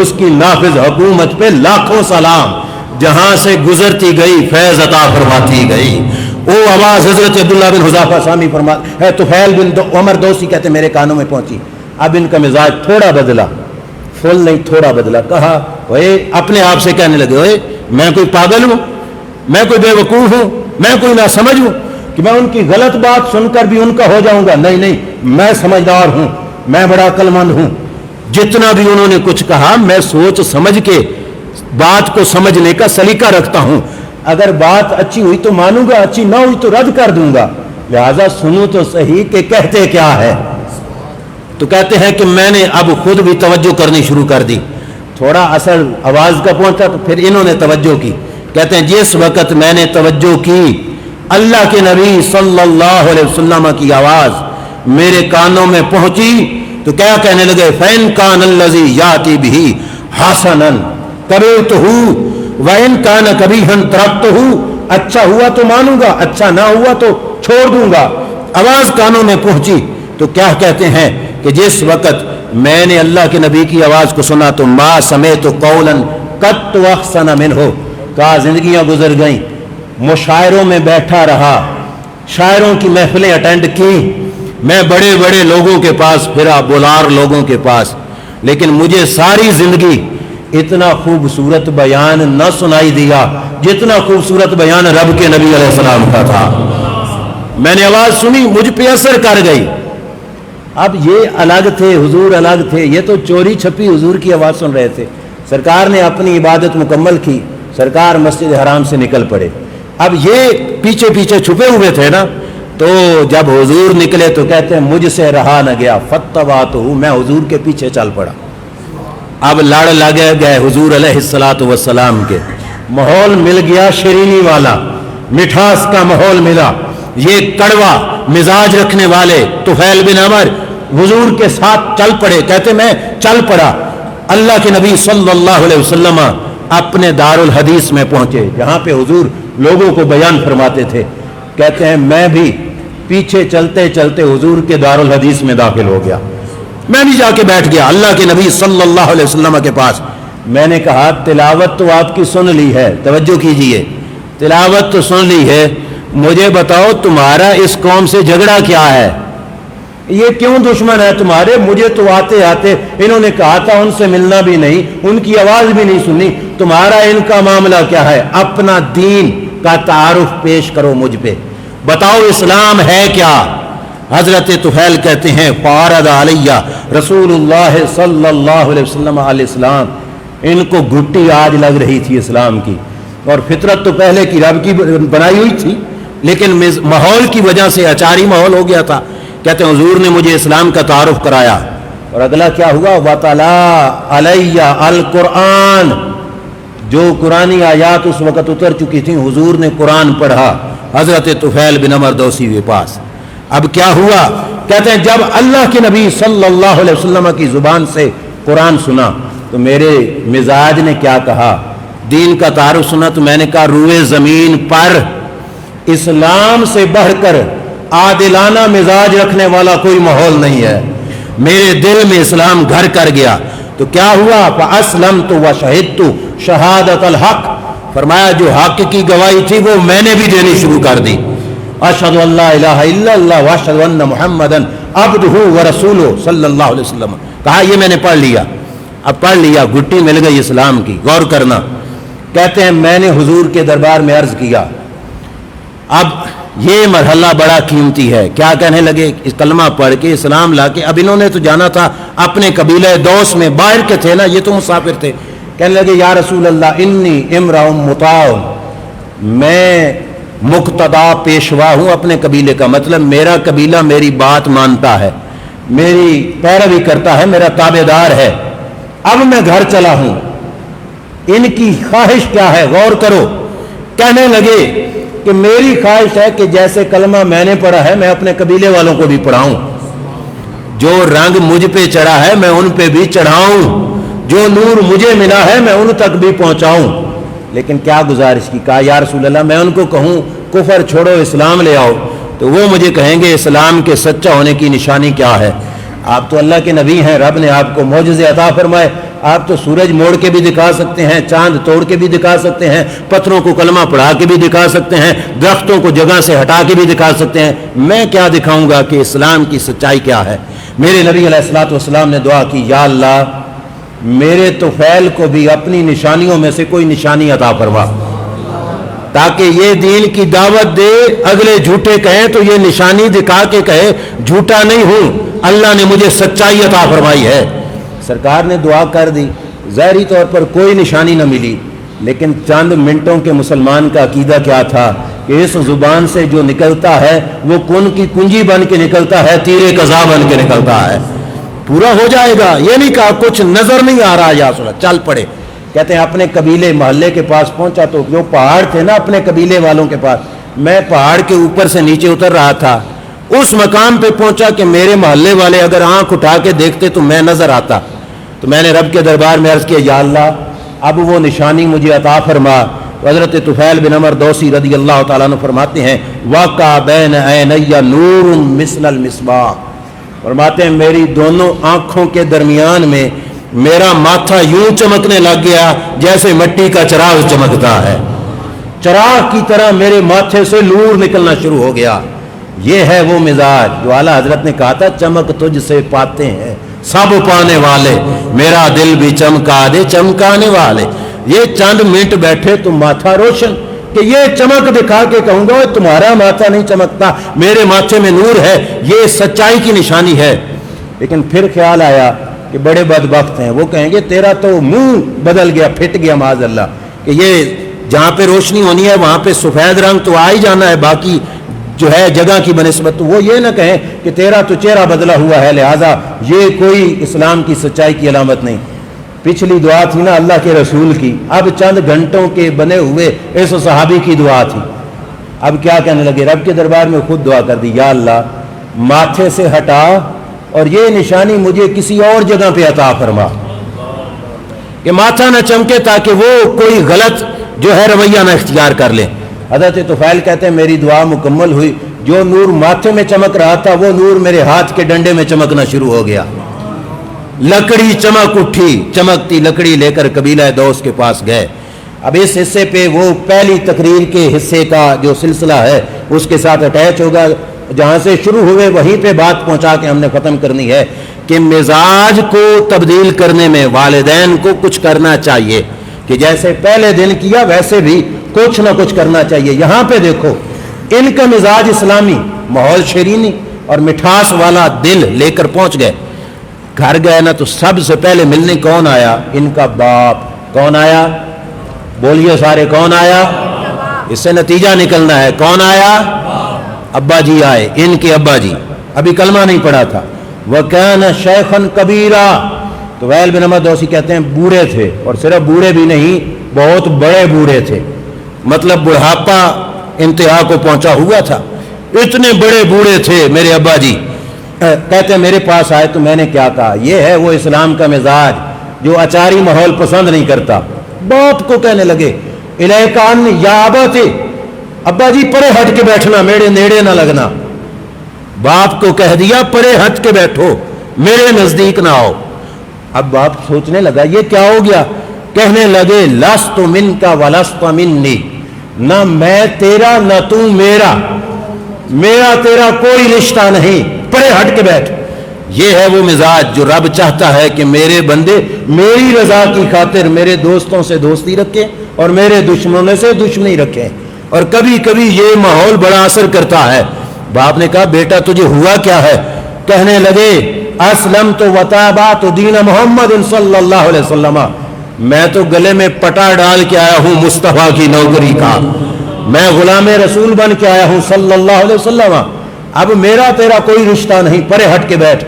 اس کی نافذ حکومت پہ لاکھوں سلام، جہاں سے گزرتی گئی فیض عطا فرماتی گئی۔ وہ آواز حضرت عبداللہ بن حذافہ سامی فرماتے ہے، طفیل بن عمر دوسی کہتے میرے کانوں میں پہنچی۔ اب ان کا مزاج تھوڑا بدلا، فل نہیں تھوڑا بدلا، کہا اوے، اپنے آپ سے کہنے لگے، اوے میں کوئی پاگل ہوں، میں کوئی بے وقوف ہوں، میں کوئی نہ سمجھ ہوں کہ میں ان کی غلط بات سن کر بھی ان کا ہو جاؤں گا؟ نہیں نہیں، میں سمجھدار ہوں، میں بڑا عقل مند ہوں، جتنا بھی انہوں نے کچھ کہا میں سوچ سمجھ کے بات کو سمجھنے کا سلیقہ رکھتا ہوں، اگر بات اچھی ہوئی تو مانوں گا، اچھی نہ ہوئی تو رد کر دوں گا، لہذا سنوں تو صحیح کہ کہتے کیا ہے۔ تو کہتے ہیں کہ میں نے اب خود بھی توجہ کرنی شروع کر دی، تھوڑا اثر آواز کا پہنچا تو پھر انہوں نے توجہ کی۔ کہتے ہیں جس وقت میں نے توجہ کی، اللہ کے نبی صلی اللہ علیہ وسلم کی آواز میرے کانوں میں پہنچی تو کیا کہنے لگے، فَإِن كَانَ الَّذِي يَأْتِي بِهِ حَسَنًا قَبِلْتُهُ وَإِن كَانَ قَبِيحًا تَرَكْتُهُ، اچھا ہوا تو مانوں گا، اچھا نہ ہوا تو چھوڑ دوں گا۔ آواز کانوں میں پہنچی تو کیا کہتے ہیں کہ جس وقت میں نے اللہ کے نبی کی آواز کو سنا تو ما سمعت قولا قط احسن منه، کہا زندگیاں گزر گئیں، مشاعروں میں بیٹھا رہا، شاعروں کی محفلیں اٹینڈ کی، میں بڑے بڑے لوگوں کے پاس پھرا، بولار لوگوں کے پاس، لیکن مجھے ساری زندگی اتنا خوبصورت بیان نہ سنائی دیا جتنا خوبصورت بیان رب کے نبی علیہ السلام کا تھا۔ میں نے آواز سنی، مجھ پہ اثر کر گئی۔ اب یہ الگ تھے، حضور الگ تھے، یہ تو چوری چھپی حضور کی آواز سن رہے تھے۔ سرکار نے اپنی عبادت مکمل کی، سرکار مسجد حرام سے نکل پڑے، اب یہ پیچھے پیچھے چھپے ہوئے تھے نا، تو جب حضور نکلے تو کہتے ہیں مجھ سے رہا نہ گیا، فَاتَّبَعْتُهُ، میں حضور کے پیچھے چل پڑا۔ اب لڑ لگے گئے حضور علیہ السلام کے، ماحول مل گیا شیرینی والا، مٹھاس کا ماحول ملا۔ یہ کڑوا مزاج رکھنے والے طفیل بن عمر حضور کے ساتھ چل پڑے، کہتے میں چل پڑا۔ اللہ کے نبی صلی اللہ علیہ وسلم اپنے دارالحدیث میں پہنچے جہاں پہ حضور لوگوں کو بیان فرماتے تھے۔ کہتے ہیں میں بھی پیچھے چلتے چلتے حضور کے دارالحدیث میں داخل ہو گیا، میں بھی جا کے بیٹھ گیا اللہ کے نبی صلی اللہ علیہ وسلم کے پاس۔ میں نے کہا تلاوت تو آپ کی سن لی ہے، توجہ کیجئے، تلاوت تو سن لی ہے، مجھے بتاؤ تمہارا اس قوم سے جھگڑا کیا ہے؟ یہ کیوں دشمن ہے تمہارے؟ مجھے تو آتے آتے انہوں نے کہا تھا ان سے ملنا بھی نہیں، ان کی آواز بھی نہیں سنی، تمہارا ان کا معاملہ کیا ہے؟ اپنا دین کا تعارف پیش کرو مجھ پہ، بتاؤ اسلام ہے کیا؟ حضرت طفیل کہتے ہیں فارد علیہ رسول اللہ صلی اللہ علیہ وسلم علیہ السلام، ان کو گھٹی آج لگ رہی تھی اسلام کی، اور فطرت تو پہلے کی رب کی بنائی ہوئی تھی، لیکن ماحول کی وجہ سے اچاری ماحول ہو گیا تھا۔ کہتے ہیں حضور نے مجھے اسلام کا تعارف کرایا، اور اگلا کیا ہوا؟ وَتَلَا عَلَيَّ الْقُرْآنَ، جو قرآنی آیات اس وقت اتر چکی تھیں حضور نے قرآن پڑھا حضرت طفیل بن عمر دوسی کے پاس۔ اب کیا ہوا؟ کہتے ہیں جب اللہ کے نبی صلی اللہ علیہ وسلم کی زبان سے قرآن سنا تو میرے مزاج نے کیا کہا؟ دین کا تعارف سنا تو میں نے کہا روئے زمین پر اسلام سے بڑھ کر عادلانہ مزاج رکھنے والا کوئی ماحول نہیں ہے، میرے دل میں اسلام گھر کر گیا۔ تو کیا ہوا؟ فَأَسْلَمْتُ وَشَهِدْتُ شَهَادَةَ الْحَقِّ، فرمایا جو حق کی گواہی تھی وہ میں نے بھی دینی شروع کر دی۔ اشہد ان لا الہ الا اللہ واشہد ان محمدًا عبدہ ورسولہ صلی اللہ علیہ وسلم، کہا یہ میں نے پڑھ لیا، اب پڑھ لیا، گھٹی مل گئی اسلام کی۔ غور کرنا، کہتے ہیں میں نے حضور کے دربار میں عرض کیا، اب یہ مرحلہ بڑا قیمتی ہے، کیا کہنے لگے؟ کلمہ پڑھ کے اسلام لا کے، اب انہوں نے تو جانا تھا اپنے قبیلہ دوس میں، باہر کے تھے نا، یہ تو مسافر تھے، کہنے لگے یا رسول اللہ انی امرؤ مطاع، میں مقتدا پیشوا ہوں اپنے قبیلے کا، مطلب میرا قبیلہ میری بات مانتا ہے، میری پیروی کرتا ہے، میرا تابع دار ہے، اب میں گھر چلا ہوں، ان کی خواہش کیا ہے؟ غور کرو، کہنے لگے کہ میری خواہش ہے کہ جیسے کلمہ میں نے پڑھا ہے میں اپنے قبیلے والوں کو بھی پڑھاؤں، جو رنگ مجھ پہ چڑھا ہے میں ان پہ بھی چڑھاؤں، جو نور مجھے ملا ہے میں ان تک بھی پہنچاؤں۔ لیکن کیا گزارش کی؟ کہا یا رسول اللہ میں ان کو کہوں کفر چھوڑو اسلام لے آؤ تو وہ مجھے کہیں گے اسلام کے سچا ہونے کی نشانی کیا ہے؟ آپ تو اللہ کے نبی ہیں، رب نے آپ کو معجزے عطا فرمائے، آپ تو سورج موڑ کے بھی دکھا سکتے ہیں, چاند توڑ کے بھی دکھا سکتے ہیں, پتھروں کو کلمہ پڑھا کے بھی دکھا سکتے ہیں, درختوں کو جگہ سے ہٹا کے بھی دکھا سکتے ہیں. میں کیا دکھاؤں گا کہ اسلام کی سچائی کیا ہے؟ میرے نبی علیہ الصلوۃ والسلام نے دعا کی, یا اللہ میرے طفیل کو بھی اپنی نشانیوں میں سے کوئی نشانی عطا فرما, تاکہ یہ دین کی دعوت دے, اگلے جھوٹے کہیں تو یہ نشانی دکھا کے کہے جھوٹا نہیں ہوں, اللہ نے مجھے سچائی عطا فرمائی ہے. سرکار نے دعا کر دی, ظاہری طور پر کوئی نشانی نہ ملی, لیکن چند منٹوں کے مسلمان کا عقیدہ کیا تھا کہ اس زبان سے جو نکلتا ہے وہ کن کی کنجی بن کے نکلتا ہے, تیر قضا بن کے نکلتا ہے, پورا ہو جائے گا. یہ نہیں کہا کچھ نظر نہیں آ رہا یا سنا چل پڑے. کہتے ہیں اپنے قبیلے محلے کے پاس پہنچا تو جو پہاڑ تھے نا اپنے قبیلے والوں کے پاس, میں پہاڑ کے اوپر سے نیچے اتر رہا تھا, اس مقام پہ پہنچا کہ میرے محلے والے اگر آنکھ اٹھا کے دیکھتے تو میں نظر آتا. تو میں نے رب کے دربار میں عرض کیا, یا اللہ اب وہ نشانی مجھے عطا فرما. حضرت طفیل بن عمر دوسی رضی اللہ تعالیٰ عنہ فرماتے ہیں, واقع بین عینی نور مثل المصباح, فرماتے ہیں میری دونوں آنکھوں کے درمیان میں میرا ماتھا یوں چمکنے لگ گیا جیسے مٹی کا چراغ چمکتا ہے, چراغ کی طرح میرے ماتھے سے نور نکلنا شروع ہو گیا. یہ ہے وہ مزاج جو اعلیٰ حضرت نے کہا تھا, چمک تجھ سے پاتے ہیں سب پانے والے, میرا دل بھی چمکا دے چمکانے والے. یہ چند منٹ بیٹھے تو ماتھا روشن, کہ یہ چمک دکھا کے کہوں گا تمہارا ماتھا نہیں چمکتا, میرے ماتھے میں نور ہے, یہ سچائی کی نشانی ہے. لیکن پھر خیال آیا کہ بڑے بدبخت ہیں, وہ کہیں گے تیرا تو منہ بدل گیا, پھٹ گیا معاذ اللہ, کہ یہ جہاں پہ روشنی ہونی ہے وہاں پہ سفید رنگ تو آ ہی جانا ہے, باقی جو ہے جگہ کی بنسبت. تو وہ یہ نہ کہیں کہ تیرا تو چہرہ بدلا ہوا ہے, لہذا یہ کوئی اسلام کی سچائی کی علامت نہیں. پچھلی دعا تھی نا اللہ کے رسول کی, اب چند گھنٹوں کے بنے ہوئے اس صحابی کی دعا تھی. اب کیا کہنے لگے, رب کے دربار میں خود دعا کر دی, یا اللہ ماتھے سے ہٹا اور یہ نشانی مجھے کسی اور جگہ پہ عطا فرما, کہ ماتھا نہ چمکے تاکہ وہ کوئی غلط جو ہے رویہ نہ اختیار کر لے. حضرت طفیل کہتے ہیں میری دعا مکمل ہوئی, جو نور ماتھے میں چمک رہا تھا وہ نور میرے ہاتھ کے ڈنڈے میں چمکنا شروع ہو گیا. لکڑی چمک اٹھی, چمکتی لکڑی لے کر قبیلہ دوس کے پاس گئے. اب اس حصے پہ وہ پہلی تقریر کے حصے کا جو سلسلہ ہے اس کے ساتھ اٹیچ ہوگا, جہاں سے شروع ہوئے وہیں پہ بات پہنچا کے ہم نے ختم کرنی ہے کہ مزاج کو تبدیل کرنے میں والدین کو کچھ کرنا چاہیے, کہ جیسے پہلے دن کیا ویسے بھی کچھ نہ کچھ کرنا چاہیے. یہاں پہ دیکھو ان کا مزاج اسلامی, ماحول شیرینی اور مٹھاس والا دل لے کر پہنچ گئے. گھر گئے نا تو سب سے پہلے ملنے کون آیا, ان کا باپ. کون آیا, بولیے سارے, کون آیا؟ اس سے نتیجہ نکلنا ہے, کون آیا؟ ابا جی آئے, ان کے ابا جی, ابھی کلمہ نہیں پڑھا تھا. وَكَانَ شَيْخًا كَبِيرًا, تو ویل بن عمر دوسی کہتے ہیں بوڑھے تھے, اور صرف بوڑھے بھی نہیں بہت بڑے بوڑھے تھے, مطلب بڑھاپا انتہا کو پہنچا ہوا تھا, اتنے بڑے بوڑھے تھے میرے ابا جی. کہتے ہیں میرے پاس آئے تو میں نے کیا کہا, یہ ہے وہ اسلام کا مزاج جو اچاری ماحول پسند نہیں کرتا. باپ کو کہنے لگے الیکان یا ابا تھے, ابا جی پرے ہٹ کے بیٹھنا, میرے نیڑے نہ لگنا. باپ کو کہہ دیا پرے ہٹ کے بیٹھو, میرے نزدیک نہ آؤ. اب باپ سوچنے لگا یہ کیا ہو گیا, کہنے لگے لست منک ولست منی, نہ میں تیرا نہ تو میرا, میرا تیرا کوئی رشتہ نہیں, پرے ہٹ کے بیٹھ. یہ ہے وہ مزاج جو رب چاہتا ہے کہ میرے بندے میری رضا کی خاطر میرے دوستوں سے دوستی رکھیں اور میرے دشمنوں سے دشمنی رکھیں. اور کبھی کبھی یہ ماحول بڑا اثر کرتا ہے. باپ نے کہا بیٹا تجھے ہوا کیا ہے, کہنے لگے اسلمت وتابعت دین محمد صلی اللہ علیہ وسلم, میں تو گلے میں پٹا ڈال کے آیا ہوں مصطفیٰ کی نوکری کا, میں غلام رسول بن کے آیا ہوں صلی اللہ علیہ وسلم. اب میرا تیرا کوئی رشتہ نہیں, پرے ہٹ کے بیٹھ.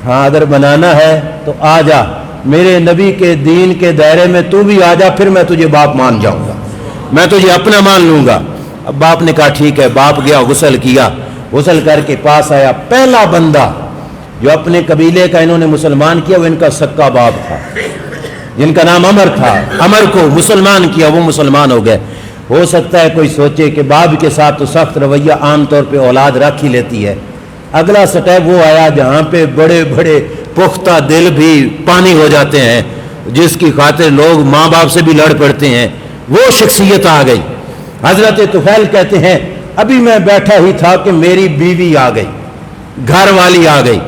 ہاں اگر بنانا ہے تو آ جا, میرے نبی کے دین کے دائرے میں تو بھی آ جا, پھر میں تجھے باپ مان جاؤں گا, میں تجھے اپنا مان لوں گا. اب باپ نے کہا ٹھیک ہے. باپ گیا, غسل کیا, غسل کر کے پاس آیا. پہلا بندہ جو اپنے قبیلے کا انہوں نے مسلمان کیا وہ ان کا سکا باپ تھا, جن کا نام عمر تھا. عمر کو مسلمان کیا, وہ مسلمان ہو گئے. ہو سکتا ہے کوئی سوچے کہ باپ کے ساتھ تو سخت رویہ عام طور پہ اولاد رکھ ہی لیتی ہے. اگلا سٹیپ وہ آیا جہاں پہ بڑے بڑے پختہ دل بھی پانی ہو جاتے ہیں. جس کی خاطر لوگ ماں باپ سے بھی لڑ پڑتے ہیں، وہ شخصیت آ گئی۔ حضرت طفیل کہتے ہیں ابھی میں بیٹھا ہی تھا کہ میری بیوی آ گئی، گھر والی آ گئی،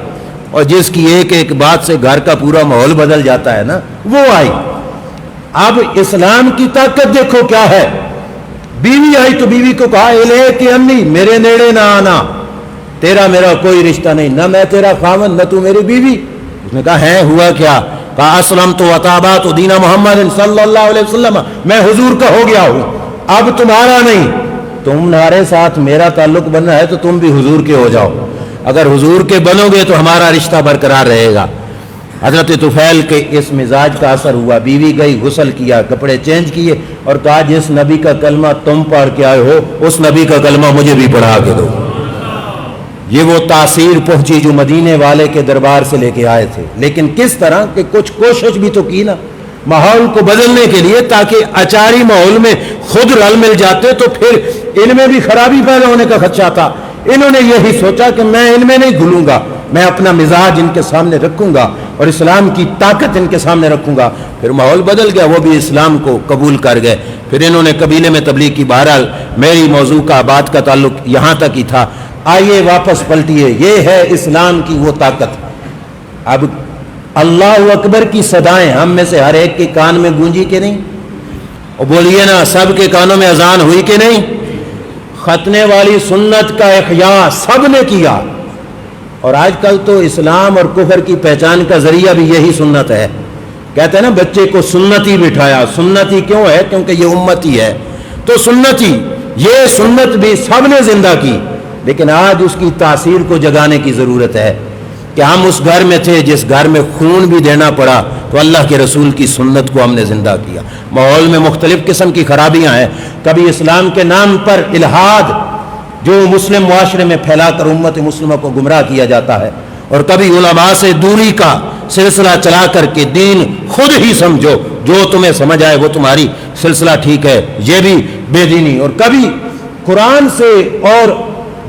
اور جس کی ایک ایک بات سے گھر کا پورا ماحول بدل جاتا ہے نا، وہ آئی۔ اب اسلام کی طاقت دیکھو کیا ہے، بیوی آئی تو بیوی کو کہا الیک انی، میرے نیڑے نہ آنا، تیرا میرا کوئی رشتہ نہیں، نہ میں تیرا خاوند نہ تو میری بیوی۔ اس نے کہا ہے ہوا کیا؟ کہا اسلمت وتابعت دین محمد صلی اللہ علیہ وسلم، میں حضور کا ہو گیا ہوں، اب تمہارا نہیں، تمہارے ساتھ میرا تعلق بننا ہے تو تم بھی حضور کے ہو جاؤ، اگر حضور کے بنو گے تو ہمارا رشتہ برقرار رہے گا۔ حضرت طفیل کے اس مزاج کا اثر ہوا، بیوی گئی، غسل کیا، کپڑے چینج کیے، اور کہا جس نبی کا کلمہ تم پڑھ کے آئے ہو اس نبی کا کلمہ مجھے بھی پڑھا کے دو۔ یہ وہ تاثیر پہنچی جو مدینے والے کے دربار سے لے کے آئے تھے، لیکن کس طرح کہ کچھ کوشش بھی تو کی نا ماحول کو بدلنے کے لیے، تاکہ اچاری ماحول میں خود رل مل جاتے تو پھر ان میں بھی خرابی پیدا ہونے کا خدشہ تھا۔ انہوں نے یہی سوچا کہ میں ان میں نہیں گھلوں گا، میں اپنا مزاج ان کے سامنے رکھوں گا اور اسلام کی طاقت ان کے سامنے رکھوں گا۔ پھر ماحول بدل گیا، وہ بھی اسلام کو قبول کر گئے۔ پھر انہوں نے قبیلے میں تبلیغ کی۔ بہرحال میری موضوع کا بات کا تعلق یہاں تک ہی تھا، آئیے واپس پلٹیے، یہ ہے اسلام کی وہ طاقت۔ اب اللہ اکبر کی صدائیں ہم میں سے ہر ایک کے کان میں گونجی کہ نہیں؟ اور بولیے نا سب کے کانوں میں اذان ہوئی کہ نہیں؟ ختنے والی سنت کا احیاء سب نے کیا، اور آج کل تو اسلام اور کفر کی پہچان کا ذریعہ بھی یہی سنت ہے۔ کہتے ہیں نا بچے کو سنتی بٹھایا، سنتی کیوں ہے؟ کیونکہ یہ امتی ہے، تو سنتی، یہ سنت بھی سب نے زندہ کی، لیکن آج اس کی تاثیر کو جگانے کی ضرورت ہے کہ ہم اس گھر میں تھے جس گھر میں خون بھی دینا پڑا تو اللہ کے رسول کی سنت کو ہم نے زندہ کیا۔ ماحول میں مختلف قسم کی خرابیاں ہیں، کبھی اسلام کے نام پر الحاد جو مسلم معاشرے میں پھیلا کر امت مسلمہ کو گمراہ کیا جاتا ہے، اور کبھی علماء سے دوری کا سلسلہ چلا کر کے دین خود ہی سمجھو، جو تمہیں سمجھ آئے وہ تمہاری سلسلہ ٹھیک ہے، یہ بھی بے دینی۔ اور کبھی قرآن سے اور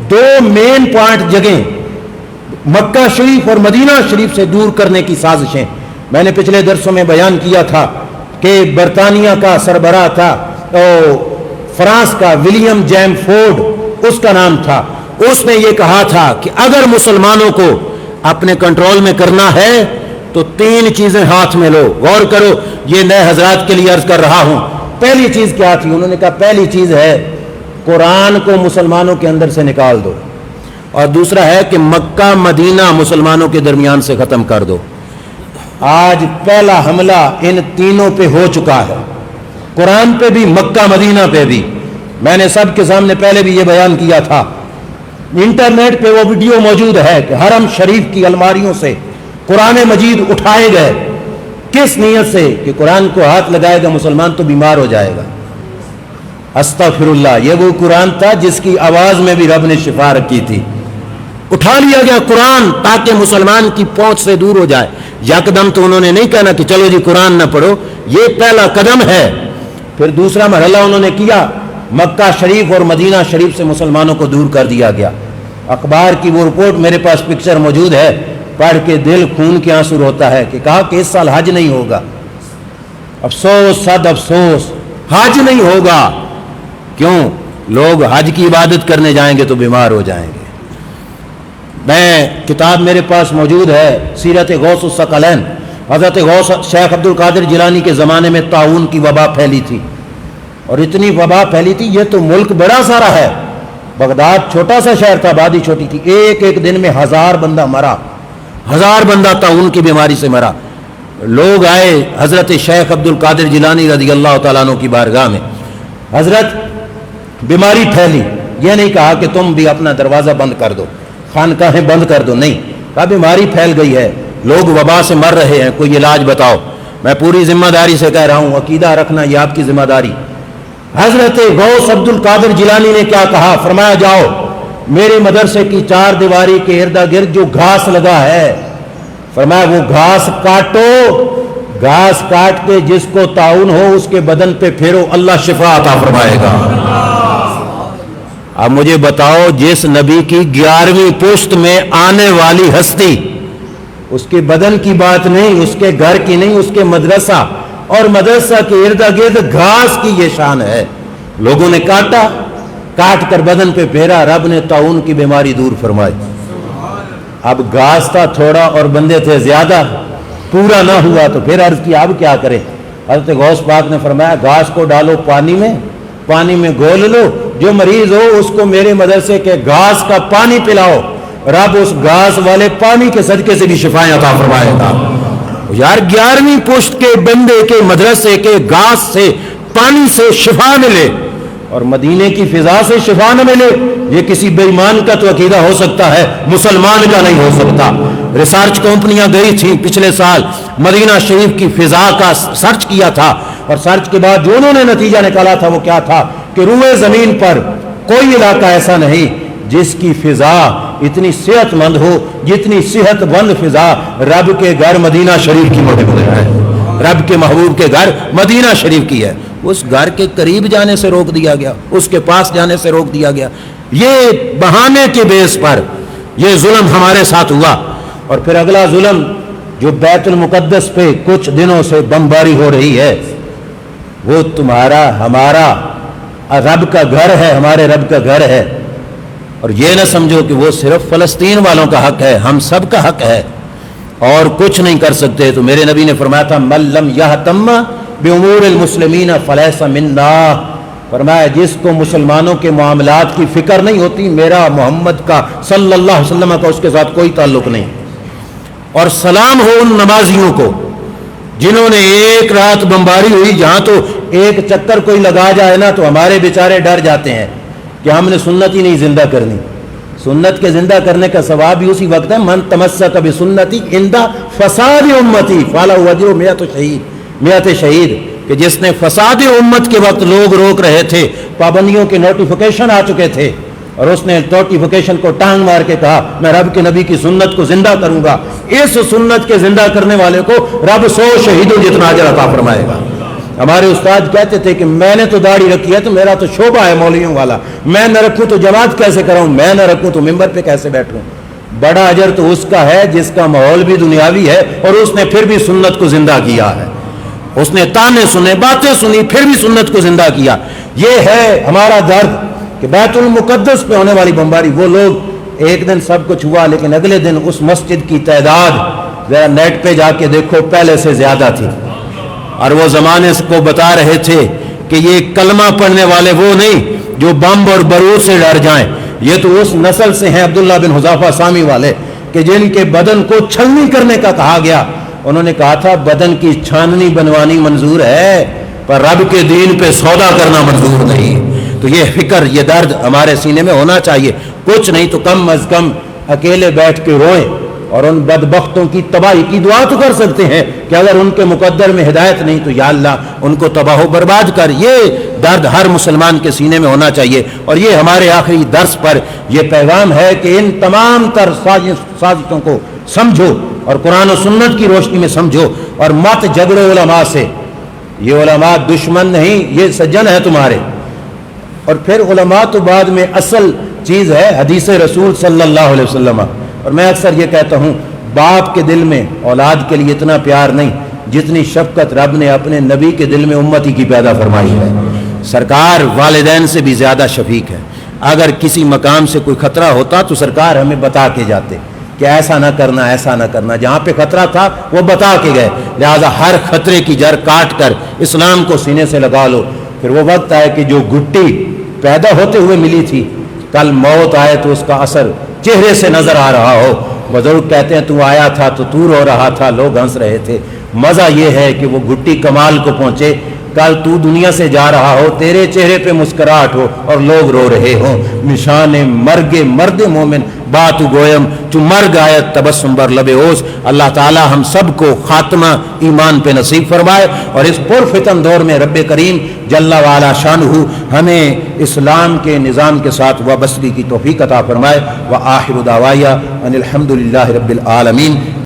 دو مین پوائنٹ جگہیں مکہ شریف اور مدینہ شریف سے دور کرنے کی سازشیں۔ میں نے پچھلے درسوں میں بیان کیا تھا کہ برطانیہ کا سربراہ تھا فرانس کا ولیم جیم فورڈ، اس کا نام تھا، اس نے یہ کہا تھا کہ اگر مسلمانوں کو اپنے کنٹرول میں کرنا ہے تو تین چیزیں ہاتھ میں لو۔ غور کرو، یہ نئے حضرات کے لیے عرض کر رہا ہوں۔ پہلی چیز کیا تھی؟ انہوں نے کہا پہلی چیز ہے قرآن کو مسلمانوں کے اندر سے نکال دو، اور دوسرا ہے کہ مکہ مدینہ مسلمانوں کے درمیان سے ختم کر دو۔ آج پہلا حملہ ان تینوں پہ ہو چکا ہے، قرآن پہ بھی، مکہ مدینہ پہ بھی۔ میں نے سب کے سامنے پہلے بھی یہ بیان کیا تھا، انٹرنیٹ پہ وہ ویڈیو موجود ہے کہ حرم شریف کی الماریوں سے قرآن مجید اٹھائے گئے، کس نیت سے؟ کہ قرآن کو ہاتھ لگائے گا مسلمان تو بیمار ہو جائے گا۔ استغفر اللہ، یہ وہ قرآن تھا جس کی آواز میں بھی رب نے شفا رکھی تھی۔ اٹھا لیا گیا قرآن تاکہ مسلمان کی پہنچ سے دور ہو جائے۔ یکدم تو انہوں نے نہیں کہنا کہ چلو جی قرآن نہ پڑھو، یہ پہلا قدم ہے۔ پھر دوسرا مرحلہ انہوں نے کیا، مکہ شریف اور مدینہ شریف سے مسلمانوں کو دور کر دیا گیا۔ اخبار کی وہ رپورٹ میرے پاس پکچر موجود ہے، پڑھ کے دل خون کے آنسو ہوتا ہے کہ کہا کہ اس سال حج نہیں ہوگا۔ افسوس، صد افسوس، حج نہیں ہوگا۔ کیوں؟ لوگ حج کی عبادت کرنے جائیں گے تو بیمار ہو جائیں گے۔ میں کتاب میرے پاس موجود ہے، سیرت غوث الثقلین، حضرت غوث شیخ عبد القادر جیلانی کے زمانے میں طاعون کی وبا پھیلی تھی، اور اتنی وبا پھیلی تھی، یہ تو ملک بڑا سارا ہے، بغداد چھوٹا سا شہر تھا، آبادی چھوٹی تھی، ایک ایک دن میں 1000 بندہ مرا، 1000 بندہ طاعون کی بیماری سے مرا۔ لوگ آئے حضرت شیخ عبد القادر جیلانی رضی اللہ تعالیٰ عنہ کی بارگاہ میں، حضرت بیماری پھیلی، یہ نہیں کہا کہ تم بھی اپنا دروازہ بند کر دو، خانقاہیں بند کر دو، نہیں کہا بیماری پھیل گئی ہے، لوگ وبا سے مر رہے ہیں، کوئی علاج بتاؤ۔ میں پوری ذمہ داری سے کہہ رہا ہوں، عقیدہ رکھنا یہ آپ کی ذمہ داری۔ حضرت غوث عبد القادر جیلانی نے کیا کہا؟ فرمایا جاؤ میرے مدرسے کی 4 دیواری کے ارد گرد جو گھاس لگا ہے، فرمایا وہ گھاس کاٹو، گھاس کاٹ کے جس کو طاعون ہو اس کے بدن پہ پھیرو، اللہ شفا عطا فرمائے گا۔ اب مجھے بتاؤ، جس نبی کی 11ویں پشت میں آنے والی ہستی اس کے بدن کی بات نہیں، اس کے گھر کی نہیں، اس کے مدرسہ اور مدرسہ کے ارد گرد گھاس کی یہ شان ہے۔ لوگوں نے کاٹ کر بدن پہ پھیرا، رب نے طاعون کی بیماری دور فرمائی۔ اب گھاس تھا تھوڑا اور بندے تھے زیادہ، پورا نہ ہوا تو پھر عرض کیا اب کیا کرے؟ حضرت غوث پاک نے فرمایا گھاس کو ڈالو پانی میں گول لو، جو مریض ہو اس کو میرے مدرسے کے گھاس کا پانی پلاؤ، رب اس گھاس والے پانی کے صدقے سے بھی شفائیں عطا فرمائے گا۔ یار 11ویں پشت کے بندے کے مدرسے کے گھاس سے پانی سے شفا ملے اور مدینے کی فضا سے شفا نہ ملے، یہ کسی بے ایمان کا تو عقیدہ ہو سکتا ہے، مسلمان کا نہیں ہو سکتا۔ ریسرچ کمپنیاں گئی تھیں پچھلے سال، مدینہ شریف کی فضا کا سرچ کیا تھا، اور سرچ کے بعد جو انہوں نے نتیجہ نکالا تھا وہ کیا تھا کہ روئے زمین پر کوئی علاقہ ایسا نہیں جس کی فضا اتنی صحت مند ہو جتنی صحت مند فضا رب کے گھر مدینہ شریف کی موجود ہے، رب کے محبوب کے گھر مدینہ شریف کی ہے۔ اس گھر کے قریب جانے سے روک دیا گیا، اس کے پاس جانے سے روک دیا گیا۔ یہ بہانے کے بیس پر یہ ظلم ہمارے ساتھ ہوا۔ اور پھر اگلا ظلم جو بیت المقدس پہ کچھ دنوں سے بمباری ہو رہی ہے، وہ تمہارا ہمارا رب کا گھر ہے، ہمارے رب کا گھر ہے، اور یہ نہ سمجھو کہ وہ صرف فلسطین والوں کا حق ہے، ہم سب کا حق ہے اور کچھ نہیں کر سکتے۔ تو میرے نبی نے فرمایا تھا من لم یہتم بامور المسلمین فلیس منا، فرمایا جس کو مسلمانوں کے معاملات کی فکر نہیں ہوتی، میرا محمد کا صلی اللہ علیہ وسلم کا اس کے ساتھ کوئی تعلق نہیں۔ اور سلام ہو ان نمازیوں کو جنہوں نے ایک رات بمباری ہوئی، جہاں تو ایک چکر کوئی لگا جائے نا تو ہمارے بیچارے ڈر جاتے ہیں کہ ہم نے سنت ہی نہیں زندہ کرنی۔ سنت کے زندہ کرنے کا ثواب بھی اسی وقت ہے، من تمسک بسنتی عند فساد امتی فلہ اجر مئۃ شہید، کہ جس نے فساد امت کے وقت لوگ روک رہے تھے، پابندیوں کے نوٹیفیکیشن آ چکے تھے، اور اس نے نوٹیفیکیشن کو ٹانگ مار کے کہا میں رب کے نبی کی سنت کو زندہ کروں گا، اس سنت کے زندہ کرنے والے کو رب 100 شہیدوں جتنا اجر عطا فرمائے گا۔ ہمارے استاد کہتے تھے کہ میں نے تو داڑھی رکھی ہے تو میرا تو شعبہ ہے مولویوں والا، میں نہ رکھوں تو جماعت کیسے کراؤں، میں نہ رکھوں تو ممبر پہ کیسے بیٹھوں۔ بڑا اجر تو اس کا ہے جس کا ماحول بھی دنیاوی ہے اور اس نے پھر بھی سنت کو زندہ کیا ہے، اس نے تانے سنے، باتیں سنی، پھر بھی سنت کو زندہ کیا۔ یہ ہے ہمارا درد کہ بیت المقدس پہ ہونے والی بمباری، وہ لوگ ایک دن سب کچھ ہوا لیکن اگلے دن اس مسجد کی تعداد ذرا نیٹ پہ جا کے دیکھو پہلے سے زیادہ تھی، اور وہ زمانے کو بتا رہے تھے کہ یہ کلمہ پڑھنے والے وہ نہیں جو بم اور بارود سے ڈر جائیں، یہ تو اس نسل سے ہیں عبداللہ بن حذافہ سامی والے کہ جن کے بدن کو چھلنی کرنے کا کہا گیا۔ انہوں نے کہا تھا بدن کی چھاننی بنوانی منظور ہے پر رب کے دین پہ سودا کرنا منظور نہیں۔ تو یہ فکر، یہ درد ہمارے سینے میں ہونا چاہیے، کچھ نہیں تو کم از کم اکیلے بیٹھ کے روئیں اور ان بدبختوں کی تباہی کی دعا تو کر سکتے ہیں کہ اگر ان کے مقدر میں ہدایت نہیں تو یا اللہ ان کو تباہ و برباد کر۔ یہ درد ہر مسلمان کے سینے میں ہونا چاہیے، اور یہ ہمارے آخری درس پر یہ پیغام ہے کہ ان تمام تر سازشوں کو سمجھو اور قرآن و سنت کی روشنی میں سمجھو، اور مت جھگڑو علماء سے۔ یہ علماء دشمن نہیں، یہ سجن ہے تمہارے۔ اور پھر علماء تو بعد میں اصل چیز ہے حدیث رسول صلی اللہ علیہ وسلم۔ اور میں اکثر یہ کہتا ہوں باپ کے دل میں اولاد کے لیے اتنا پیار نہیں جتنی شفقت رب نے اپنے نبی کے دل میں امتی کی پیدا فرمائی ہے۔ سرکار والدین سے بھی زیادہ شفیق ہے، اگر کسی مقام سے کوئی خطرہ ہوتا تو سرکار ہمیں بتا کے جاتے کہ ایسا نہ کرنا، ایسا نہ کرنا، جہاں پہ خطرہ تھا وہ بتا کے گئے۔ لہذا ہر خطرے کی جڑ کاٹ کر اسلام کو سینے سے لگا لو، پھر وہ وقت آئے کہ جو گھٹی پیدا ہوتے ہوئے ملی تھی کل موت آئے تو اس کا اثر چہرے سے نظر آ رہا ہو۔ بزرگ کہتے ہیں تو آیا تھا تو رو رہا تھا، لوگ ہنس رہے تھے۔ مزہ یہ ہے کہ وہ گھٹی کمال کو پہنچے، کل تو دنیا سے جا رہا ہو، تیرے چہرے پہ مسکراہٹ ہو اور لوگ رو رہے ہوں۔ نشان مرگ مرد مومن بات گویم چو مرگ آیت تبسم بر لب اوز۔ اللہ تعالی ہم سب کو خاتمہ ایمان پہ نصیب فرمائے، اور اس پرفتن دور میں رب کریم جل وعلا شانہ ہمیں اسلام کے نظام کے ساتھ وابستگی کی توفیق عطا فرمائے۔ وآخر دعوایا ان الحمد للہ رب العالمین۔